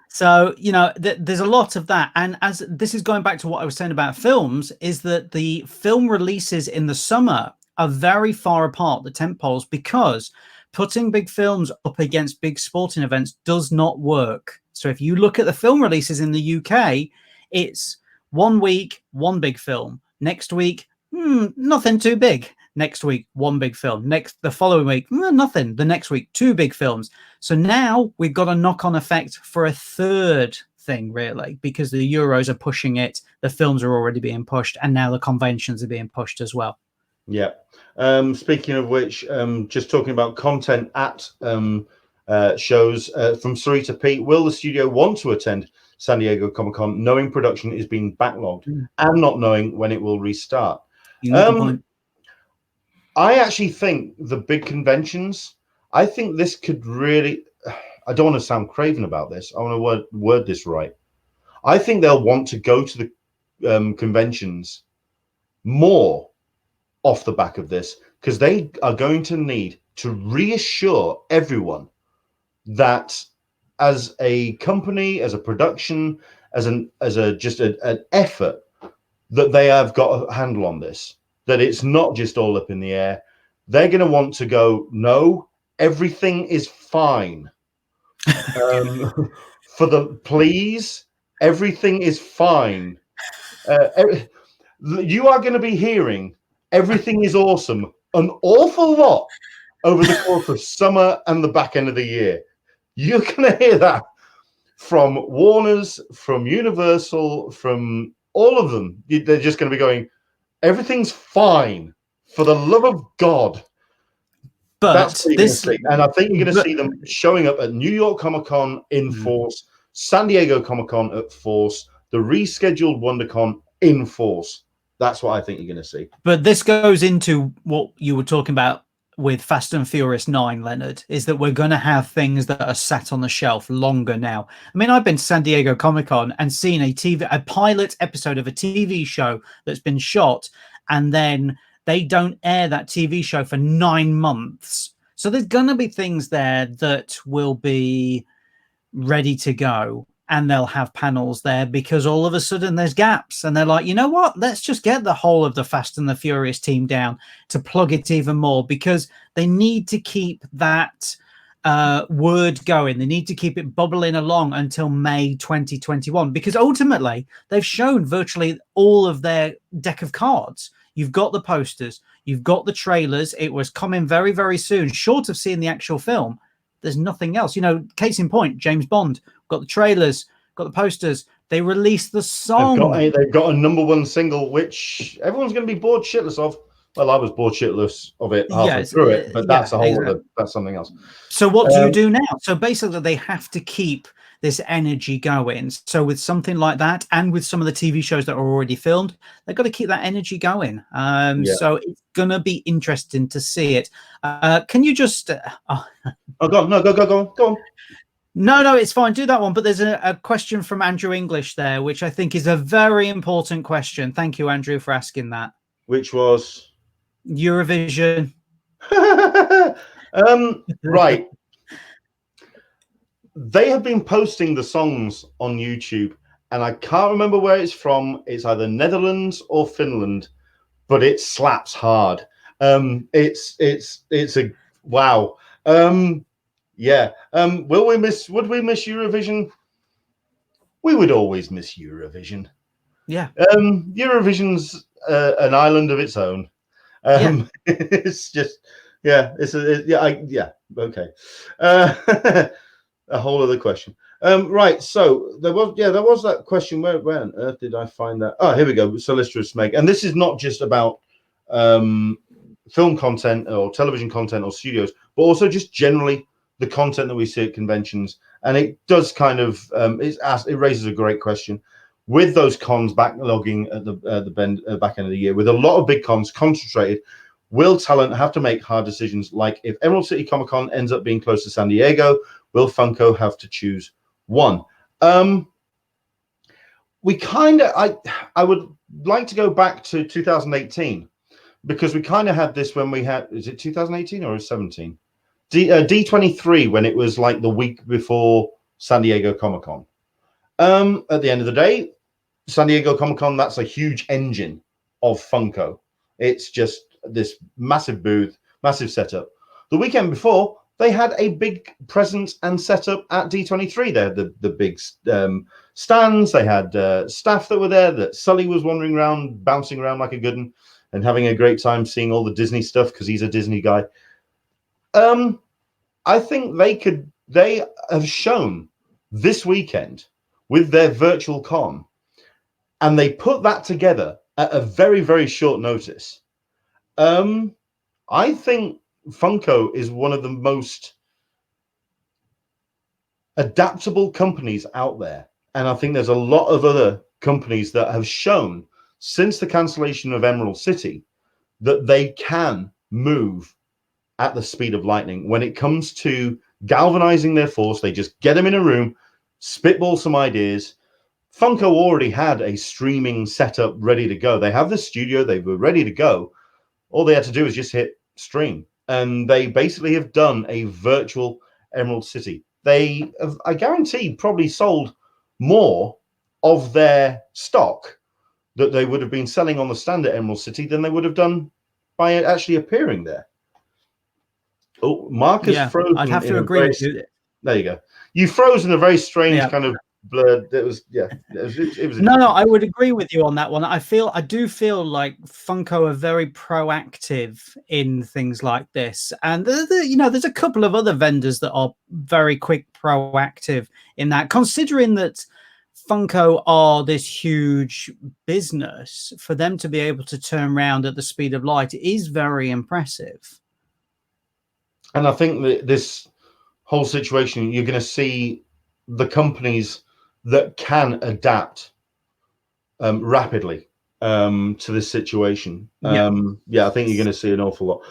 So, you know, there's a lot of that. And as this is going back to what I was saying about films, is that the film releases in the summer are very far apart, the tentpoles, because putting big films up against big sporting events does not work. So if you look at the film releases in the UK, it's 1 week, 1 big film. Next week, nothing too big. Next week, 1 big film. The following week, nothing. The next week, 2 big films. So now we've got a knock-on effect for a 3rd thing, really, because the Euros are pushing it, the films are already being pushed, and now the conventions are being pushed as well. Yeah. Speaking of which, just talking about content at shows from Sarita P. Will the studio want to attend San Diego Comic-Con knowing production is being backlogged and not knowing when it will restart? I actually think the big conventions, I think this could really, I don't want to sound craven about this. I want to word this right. I think they'll want to go to the conventions more off the back of this because they are going to need to reassure everyone that as a company, as a production, as an effort, that they have got a handle on this, that it's not just all up in the air. They're going to want to go, no, everything is fine. Please, everything is fine. You are going to be hearing everything is awesome an awful lot over the course of summer and the back end of the year. You're going to hear that from Warner's, from Universal, from all of them. They're just going to be going, everything's fine. For the love of God. But that's what you're going to see. And I think you're going to see them showing up at New York Comic Con in force, San Diego Comic Con at force, the rescheduled WonderCon in force. That's what I think you're going to see. But this goes into what you were talking about with Fast and Furious 9, Leonard, is that we're going to have things that are sat on the shelf longer now. I mean, I've been to San Diego Comic Con and seen a pilot episode of a TV show that's been shot, and then they don't air that TV show for 9 months. So there's going to be things there that will be ready to go, and they'll have panels there because all of a sudden there's gaps, and they're like, you know what, let's just get the whole of the Fast and the Furious team down to plug it even more, because they need to keep that word going. They need to keep it bubbling along until May 2021, because ultimately they've shown virtually all of their deck of cards. You've got the posters, you've got the trailers. It was coming very, very soon. Short of seeing the actual film, there's nothing else. You know, case in point, James Bond, got the trailers, got the posters. They released the song. They've got a #1 single, which everyone's going to be bored shitless of. Well, I was bored shitless of it halfway through it, but that's a whole other, that's something else. So what do you do now? So basically they have to keep this energy going. So with something like that, and with some of the TV shows that are already filmed, they've got to keep that energy going. So it's going to be interesting to see it. Can you just... go on. No, go on. No, it's fine. Do that one. But there's a question from Andrew English there, which I think is a very important question. Thank you, Andrew, for asking that. Which was? Eurovision. Right. They have been posting the songs on YouTube, and I can't remember where it's from. It's either Netherlands or Finland, but it slaps hard. It's a wow. Yeah. Would we miss Eurovision? We would always miss Eurovision. Yeah. Eurovision's an island of its own. It's just, okay. A whole other question. Right. So there was that question. Where on earth did I find that? Oh, here we go. Solicitor's Meg. And this is not just about film content or television content or studios, but also just generally the content that we see at conventions. And it does kind of it raises a great question with those cons backlogging at the back end of the year, with a lot of big cons concentrated. Will talent have to make hard decisions? Like if Emerald City Comic Con ends up being close to San Diego, will Funko have to choose one? We kind of, I would like to go back to 2018, because we kind of had this when we had, is it 2018 or 17? D23, when it was like the week before San Diego Comic Con. At the end of the day, San Diego Comic Con, that's a huge engine of Funko. It's just this massive booth, massive setup. The weekend before, they had a big presence and setup at D23. They had the big stands. They had staff that were there. That Sully was wandering around, bouncing around like a good one, and having a great time seeing all the Disney stuff, because he's a Disney guy. I think they have shown this weekend with their virtual con, and they put that together at a very, very short notice. I think Funko is one of the most adaptable companies out there. And I think there's a lot of other companies that have shown since the cancellation of Emerald City that they can move at the speed of lightning. When it comes to galvanizing their force, they just get them in a room, spitball some ideas. Funko already had a streaming setup ready to go. They have the studio, they were ready to go. All they had to do is just hit stream. And they basically have done a virtual Emerald City. They have, I guarantee, probably sold more of their stock that they would have been selling on the stand at Emerald City than they would have done by actually appearing there. Oh, Mark is frozen. I'd have to agree with you. There you go. You froze in a very strange kind of blurred. It was, yeah, it was No, I would agree with you on that one. I do feel like Funko are very proactive in things like this, and there's a couple of other vendors that are very quick, proactive in that. Considering that Funko are this huge business, for them to be able to turn around at the speed of light is very impressive. And I think that this whole situation, you're going to see the companies that can adapt rapidly to this situation. Yeah. I think you're going to see an awful lot.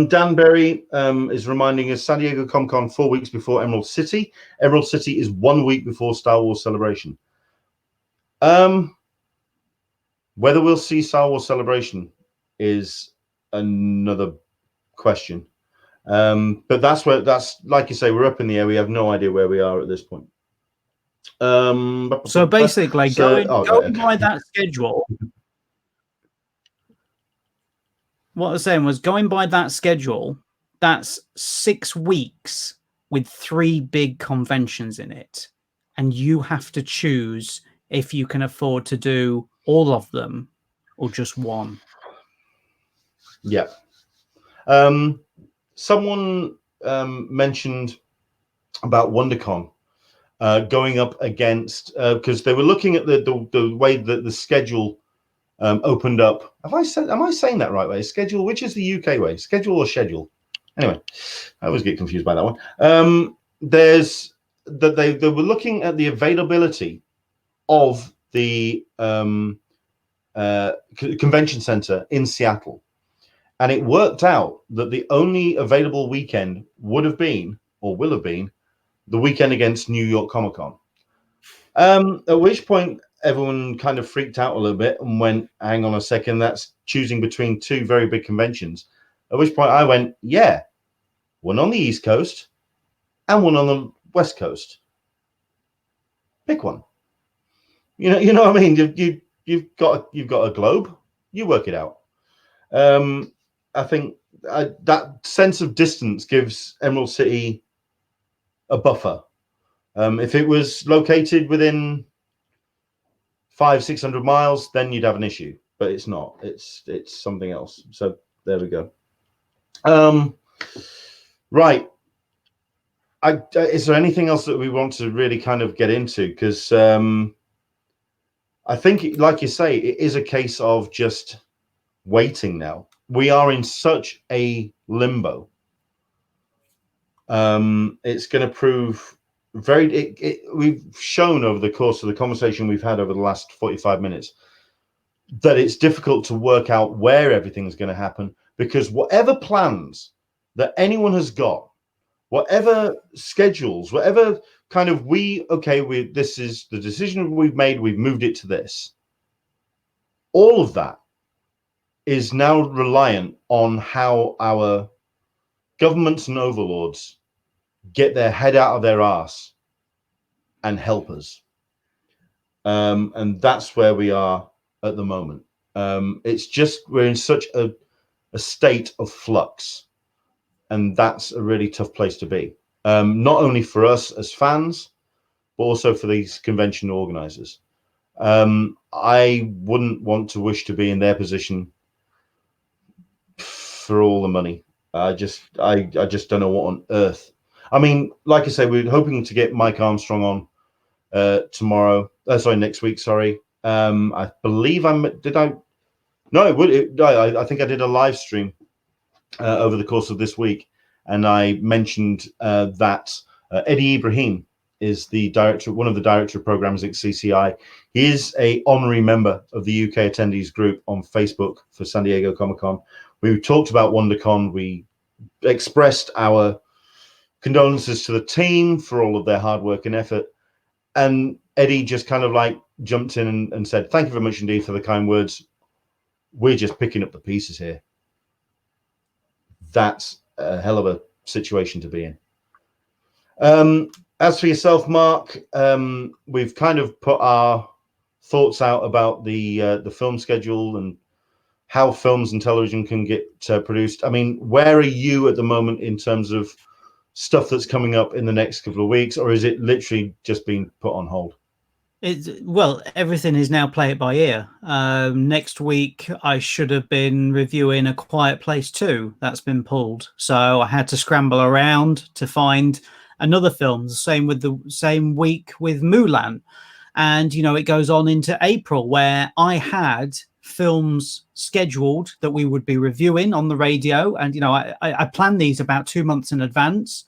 Dan Berry is reminding us San Diego Comic-Con 4 weeks before Emerald City. Emerald City is 1 week before Star Wars Celebration. Whether we'll see Star Wars Celebration is another question. But that's like you say, we're up in the air. We have no idea where we are at this point. So basically, going by that schedule, what I was saying was going by that schedule, that's 6 weeks with 3 big conventions in it. And you have to choose if you can afford to do all of them or just one. Yeah. Someone mentioned about WonderCon going up against, because they were looking at the way that the schedule opened up. Am I saying that right way? Schedule, which is the UK way? Schedule or schedule? Anyway, I always get confused by that one. There's that they were looking at the availability of the convention center in Seattle, and it worked out that the only available weekend would have been, or will have been, the weekend against New York Comic Con. At which point everyone kind of freaked out a little bit and went, hang on a second, that's choosing between 2 very big conventions. At which point I went, yeah, one on the East Coast and one on the West Coast. Pick one. You know what I mean? You've got a globe. You work it out. I think that sense of distance gives Emerald City a buffer. If it was located within 500-600 miles, then you'd have an issue, but it's not. It's something else. So there we go. Right. Is there anything else that we want to really kind of get into? Because I think, like you say, it is a case of just waiting now. We are in such a limbo. It's going to prove we've shown over the course of the conversation we've had over the last 45 minutes that it's difficult to work out where everything's going to happen, because whatever plans that anyone has got, whatever schedules, whatever kind of this is the decision we've made, we've moved it to this. All of that is now reliant on how our governments and overlords get their head out of their arse and help us. And that's where we are at the moment. It's just, we're in such a state of flux, and that's a really tough place to be. Not only for us as fans, but also for these convention organizers. I wouldn't want to wish to be in their position for all the money. I just don't know what on earth. I mean, like I say, we're hoping to get Mike Armstrong on tomorrow. Next week. Sorry. I believe I think I did a live stream over the course of this week, and I mentioned that Eddie Ibrahim is the director, one of the director of programs at CCI. He is a honorary member of the UK attendees group on Facebook for San Diego Comic-Con. We talked about WonderCon. We expressed our condolences to the team for all of their hard work and effort. And Eddie just kind of like jumped in and said, thank you very much indeed for the kind words. We're just picking up the pieces here. That's a hell of a situation to be in. As for yourself, Mark, we've kind of put our thoughts out about the film schedule and how films and television can get produced. I mean, where are you at the moment in terms of stuff that's coming up in the next couple of weeks, or is it literally just being put on hold? Well, everything is now play it by ear. Next week, I should have been reviewing A Quiet Place 2. That's been pulled, so I had to scramble around to find another film. The same with the same week with Mulan, and it goes on into April, where I had films scheduled that we would be reviewing on the radio, and I plan these about 2 months in advance.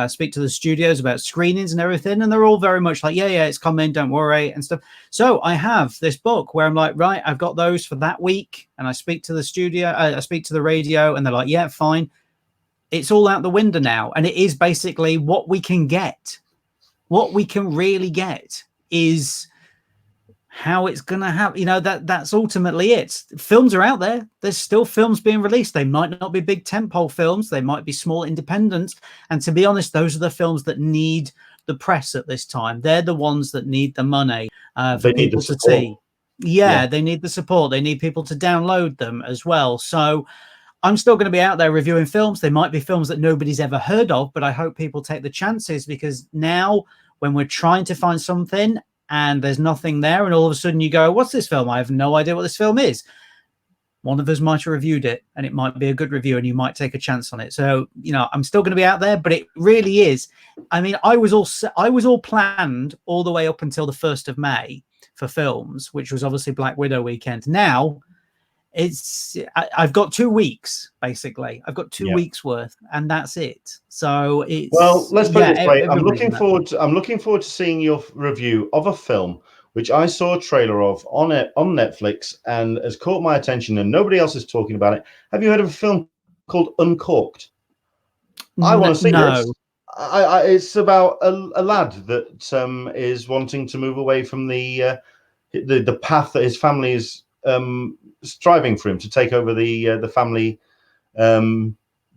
Speak to the studios about screenings and everything, and they're all very much like, yeah, it's coming, don't worry, and stuff. So I have this book where I'm like, right, I've got those for that week, and I speak to the studio, I speak to the radio, and they're like, yeah, fine. It's all out the window now, and it is basically what we can get. What we can really get is how it's going to happen. That's ultimately it. Films are out there. There's still films being released. They might not be big tentpole films. They might be small independents. And to be honest, those are the films that need the press at this time. They're the ones that need the money for people to see. Yeah, they need the support. They need people to download them as well. So I'm still going to be out there reviewing films. They might be films that nobody's ever heard of, but I hope people take the chances, because now when we're trying to find something and there's nothing there, and all of a sudden you go, what's this film? I have no idea what this film is. One of us might have reviewed it, and it might be a good review, and you might take a chance on it. So, I'm still going to be out there, but it really is. I mean, I was all planned all the way up until the 1st of May for films, which was obviously Black Widow weekend. Now, I've got 2 weeks, basically. I've got 2 weeks worth, and that's it. So it's, well, let's put it this way. I'm looking forward to seeing your review of a film which I saw a trailer of on Netflix and has caught my attention, and nobody else is talking about it. Have you heard of a film called Uncorked? I want to see this. It's about a lad that is wanting to move away from the path that his family is striving for him to take over the family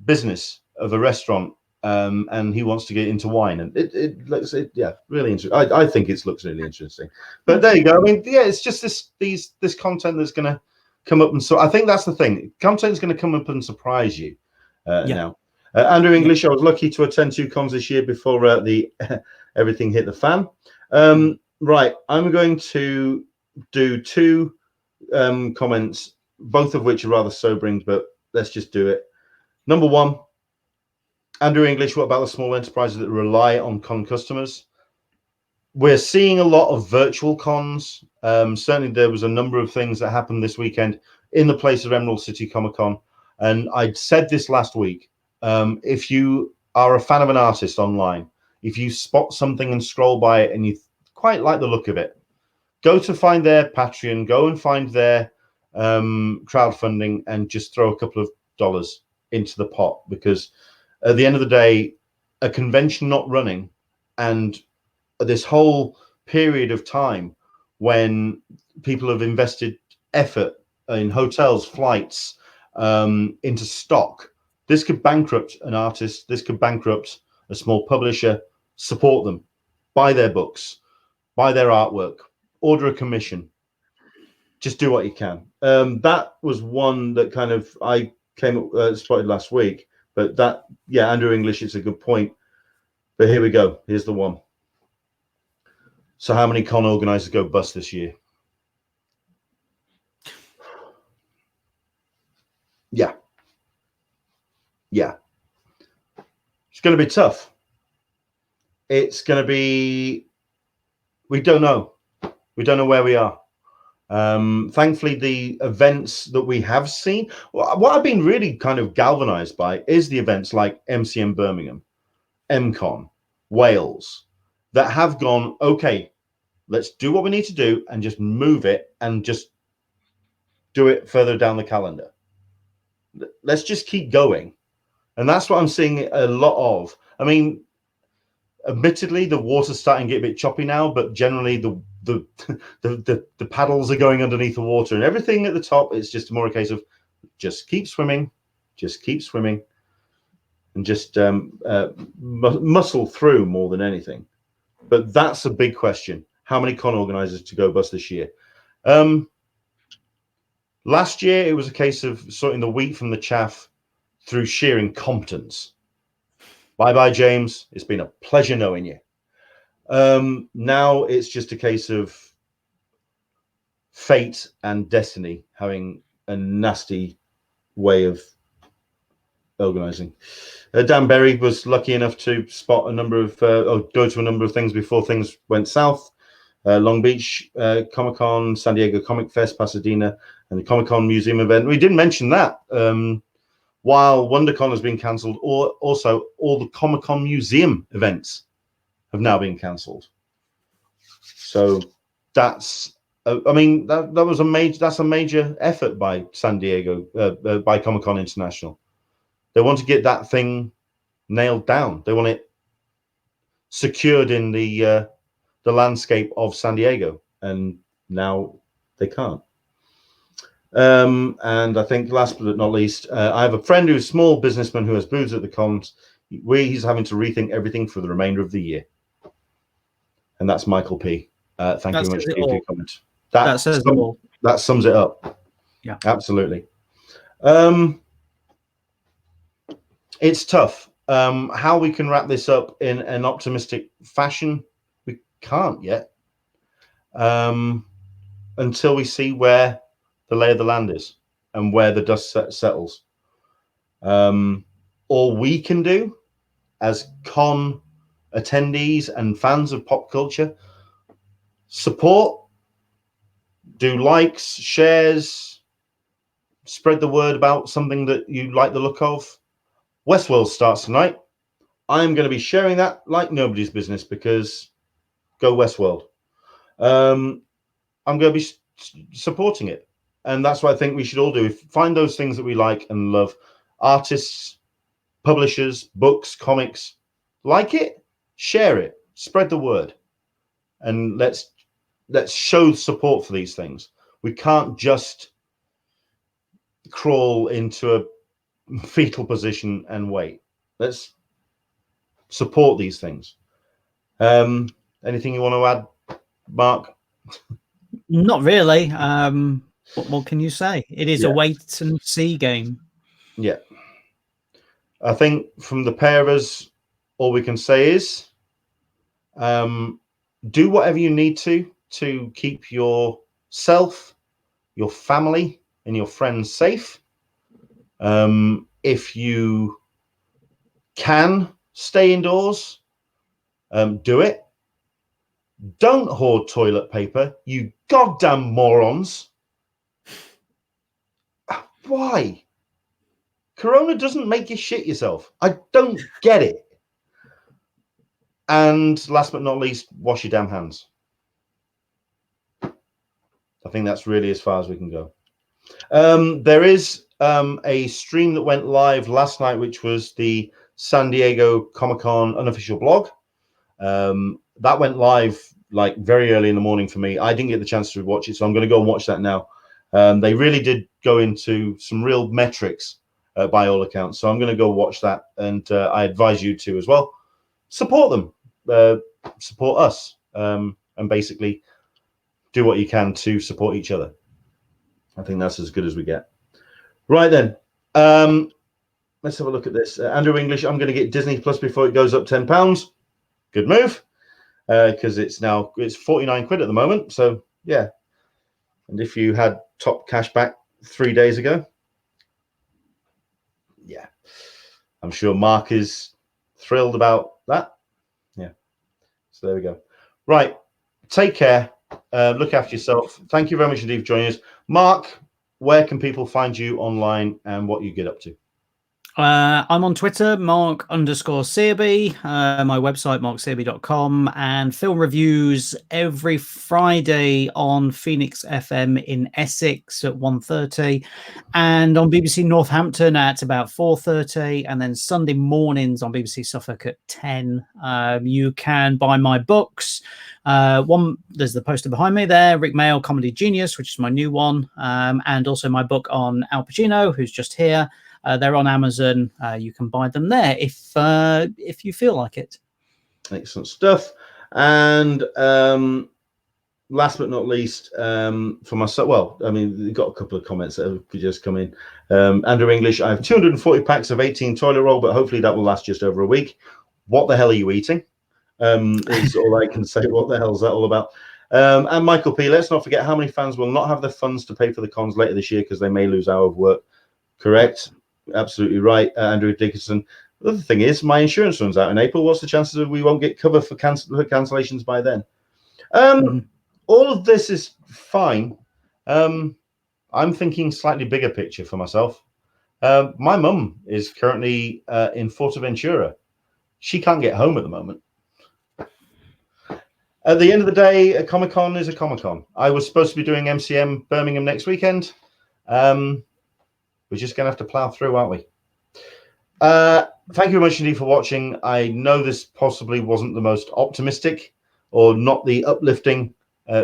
business of a restaurant, and he wants to get into wine, and it looks really interesting. I think it looks really interesting. But there you go. I mean, it's just this content that's going to come up, and so I think that's the thing. Content is going to come up and surprise you now. Andrew English, I was lucky to attend 2 cons this year before the everything hit the fan. Right, I'm going to do 2 comments, both of which are rather sobering, but let's just do it. Number 1, Andrew English, what about the small enterprises that rely on con customers? We're seeing a lot of virtual cons. Certainly there was a number of things that happened this weekend in the place of Emerald City Comic Con, and I said this last week. If you are a fan of an artist online, if you spot something and scroll by it and you quite like the look of it, go to find their Patreon, go and find their crowdfunding, and just throw a couple of dollars into the pot, because at the end of the day, a convention not running, and this whole period of time when people have invested effort in hotels, flights, into stock, this could bankrupt an artist. This could bankrupt a small publisher. Support them. Buy their books. Buy their artwork. Order a commission. Just do what you can. That was one that kind of I spotted last week. But that, Andrew English, it's a good point. But here we go. Here's the one. So how many con organizers go bust this year? Yeah. It's going to be tough. It's going to be, we don't know. We don't know where we are. Thankfully, the events that we have seen, what I've been really kind of galvanized by is the events like MCM Birmingham, MCon, Wales, that have gone, okay, let's do what we need to do and just move it and just do it further down the calendar. Let's just keep going. And that's what I'm seeing a lot of. I mean, admittedly, the water's starting to get a bit choppy now, but generally the paddles are going underneath the water, and everything at the top is just more a case of just keep swimming, and just muscle through more than anything. But that's a big question. How many con organizers to go bust this year? Last year, it was a case of sorting the wheat from the chaff through sheer incompetence. Bye-bye, James. It's been a pleasure knowing you. Now it's just a case of fate and destiny having a nasty way of organizing. Dan Berry was lucky enough to spot a number of, or go to a number of things before things went south. Long Beach Comic Con, San Diego Comic Fest, Pasadena, and the Comic Con Museum event. We didn't mention that. While WonderCon has been cancelled, or also all the Comic Con Museum events have now been cancelled. So that's, I mean, that was a major effort by San Diego, by Comic Con International. They want to get that thing nailed down. They want it secured in the landscape of San Diego, and now they can't. And I think last but not least, I have a friend who's a small businessman who has booths at the cons. He's having to rethink everything for the remainder of the year. And that's Michael P. Thank you very much, Steve, for your comment. That sums it up. Yeah, absolutely. It's tough. How we can wrap this up in an optimistic fashion, we can't yet. Until we see where the lay of the land is and where the dust settles. All we can do as con attendees and fans of pop culture, support, do likes, shares, spread the word about something that you like the look of. Westworld starts tonight. I'm going to be sharing that like nobody's business, because go Westworld. I'm going to be supporting it. And that's what I think we should all do. Find those things that we like and love. Artists, publishers, books, comics. Like it, share it, spread the word. And let's show support for these things. We can't just crawl into a fetal position and wait. Let's support these things. Anything you want to add, Mark? Not really. What more can you say? It is a wait and see game. Yeah. I think from the pair of us, all we can say is do whatever you need to keep yourself, your family, and your friends safe. If you can stay indoors, do it. Don't hoard toilet paper, you goddamn morons. Why? Corona doesn't make you shit yourself. I don't get it. And last but not least, wash your damn hands. I think that's really as far as we can go. There is a stream that went live last night, which was the San Diego Comic-Con unofficial blog. That went live like very early in the morning for me. I didn't get the chance to watch it, so I'm going to go and watch that now. They really did go into some real metrics by all accounts. So I'm going to go watch that, and I advise you to as well. Support them, support us, and basically do what you can to support each other. I think that's as good as we get. Right then, let's have a look at this. Andrew English, I'm going to get Disney Plus before it goes up £10. Good move, because it's 49 quid at the moment. So yeah, and if you had top cash back 3 days ago, yeah, I'm sure Mark is thrilled about that. Yeah, so there we go. Right, take care. Look after yourself. Thank you very much indeed for joining us. Mark, where can people find you online and what you get up to? I'm on Twitter, Mark_Searby, my website, marksearby.com, and film reviews every Friday on Phoenix FM in Essex at 1:30, and on BBC Northampton at about 4:30, and then Sunday mornings on BBC Suffolk at 10. You can buy my books. There's the poster behind me there, Rick Mail, Comedy Genius, which is my new one, and also my book on Al Pacino, who's just here. They're on Amazon. You can buy them there if you feel like it. Excellent stuff. And last but not least, for myself, well, I mean, we've got a couple of comments that have just come in. Andrew English, I have 240 packs of 18 toilet roll, but hopefully that will last just over a week. What the hell are you eating? is all I can say. What the hell is that all about? And Michael P, let's not forget how many fans will not have the funds to pay for the cons later this year because they may lose hour of work. Correct. Absolutely right. Andrew Dickinson. The other thing is my insurance runs out in April. What's the chances that we won't get cover for cancellations by then? All of this is fine. I'm thinking slightly bigger picture for myself. My mum is currently in Fuerteventura. She can't get home at the moment. At the end of the day, a Comic-Con is a Comic-Con. I was supposed to be doing MCM Birmingham next weekend. We're just going to have to plow through, aren't we? Thank you very much indeed for watching. I know this possibly wasn't the most optimistic or not the uplifting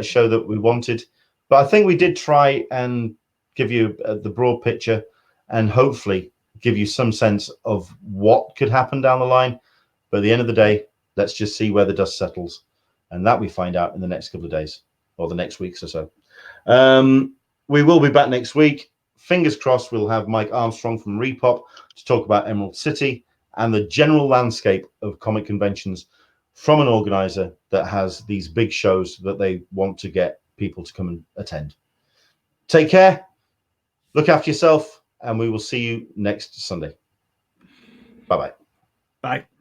show that we wanted, but I think we did try and give you the broad picture and hopefully give you some sense of what could happen down the line. But at the end of the day, let's just see where the dust settles. And that we find out in the next couple of days or the next weeks or so. We will be back next week. Fingers crossed we'll have Mike Armstrong from Repop to talk about Emerald City and the general landscape of comic conventions from an organizer that has these big shows that they want to get people to come and attend. Take care. Look after yourself. And we will see you next Sunday. Bye-bye. Bye.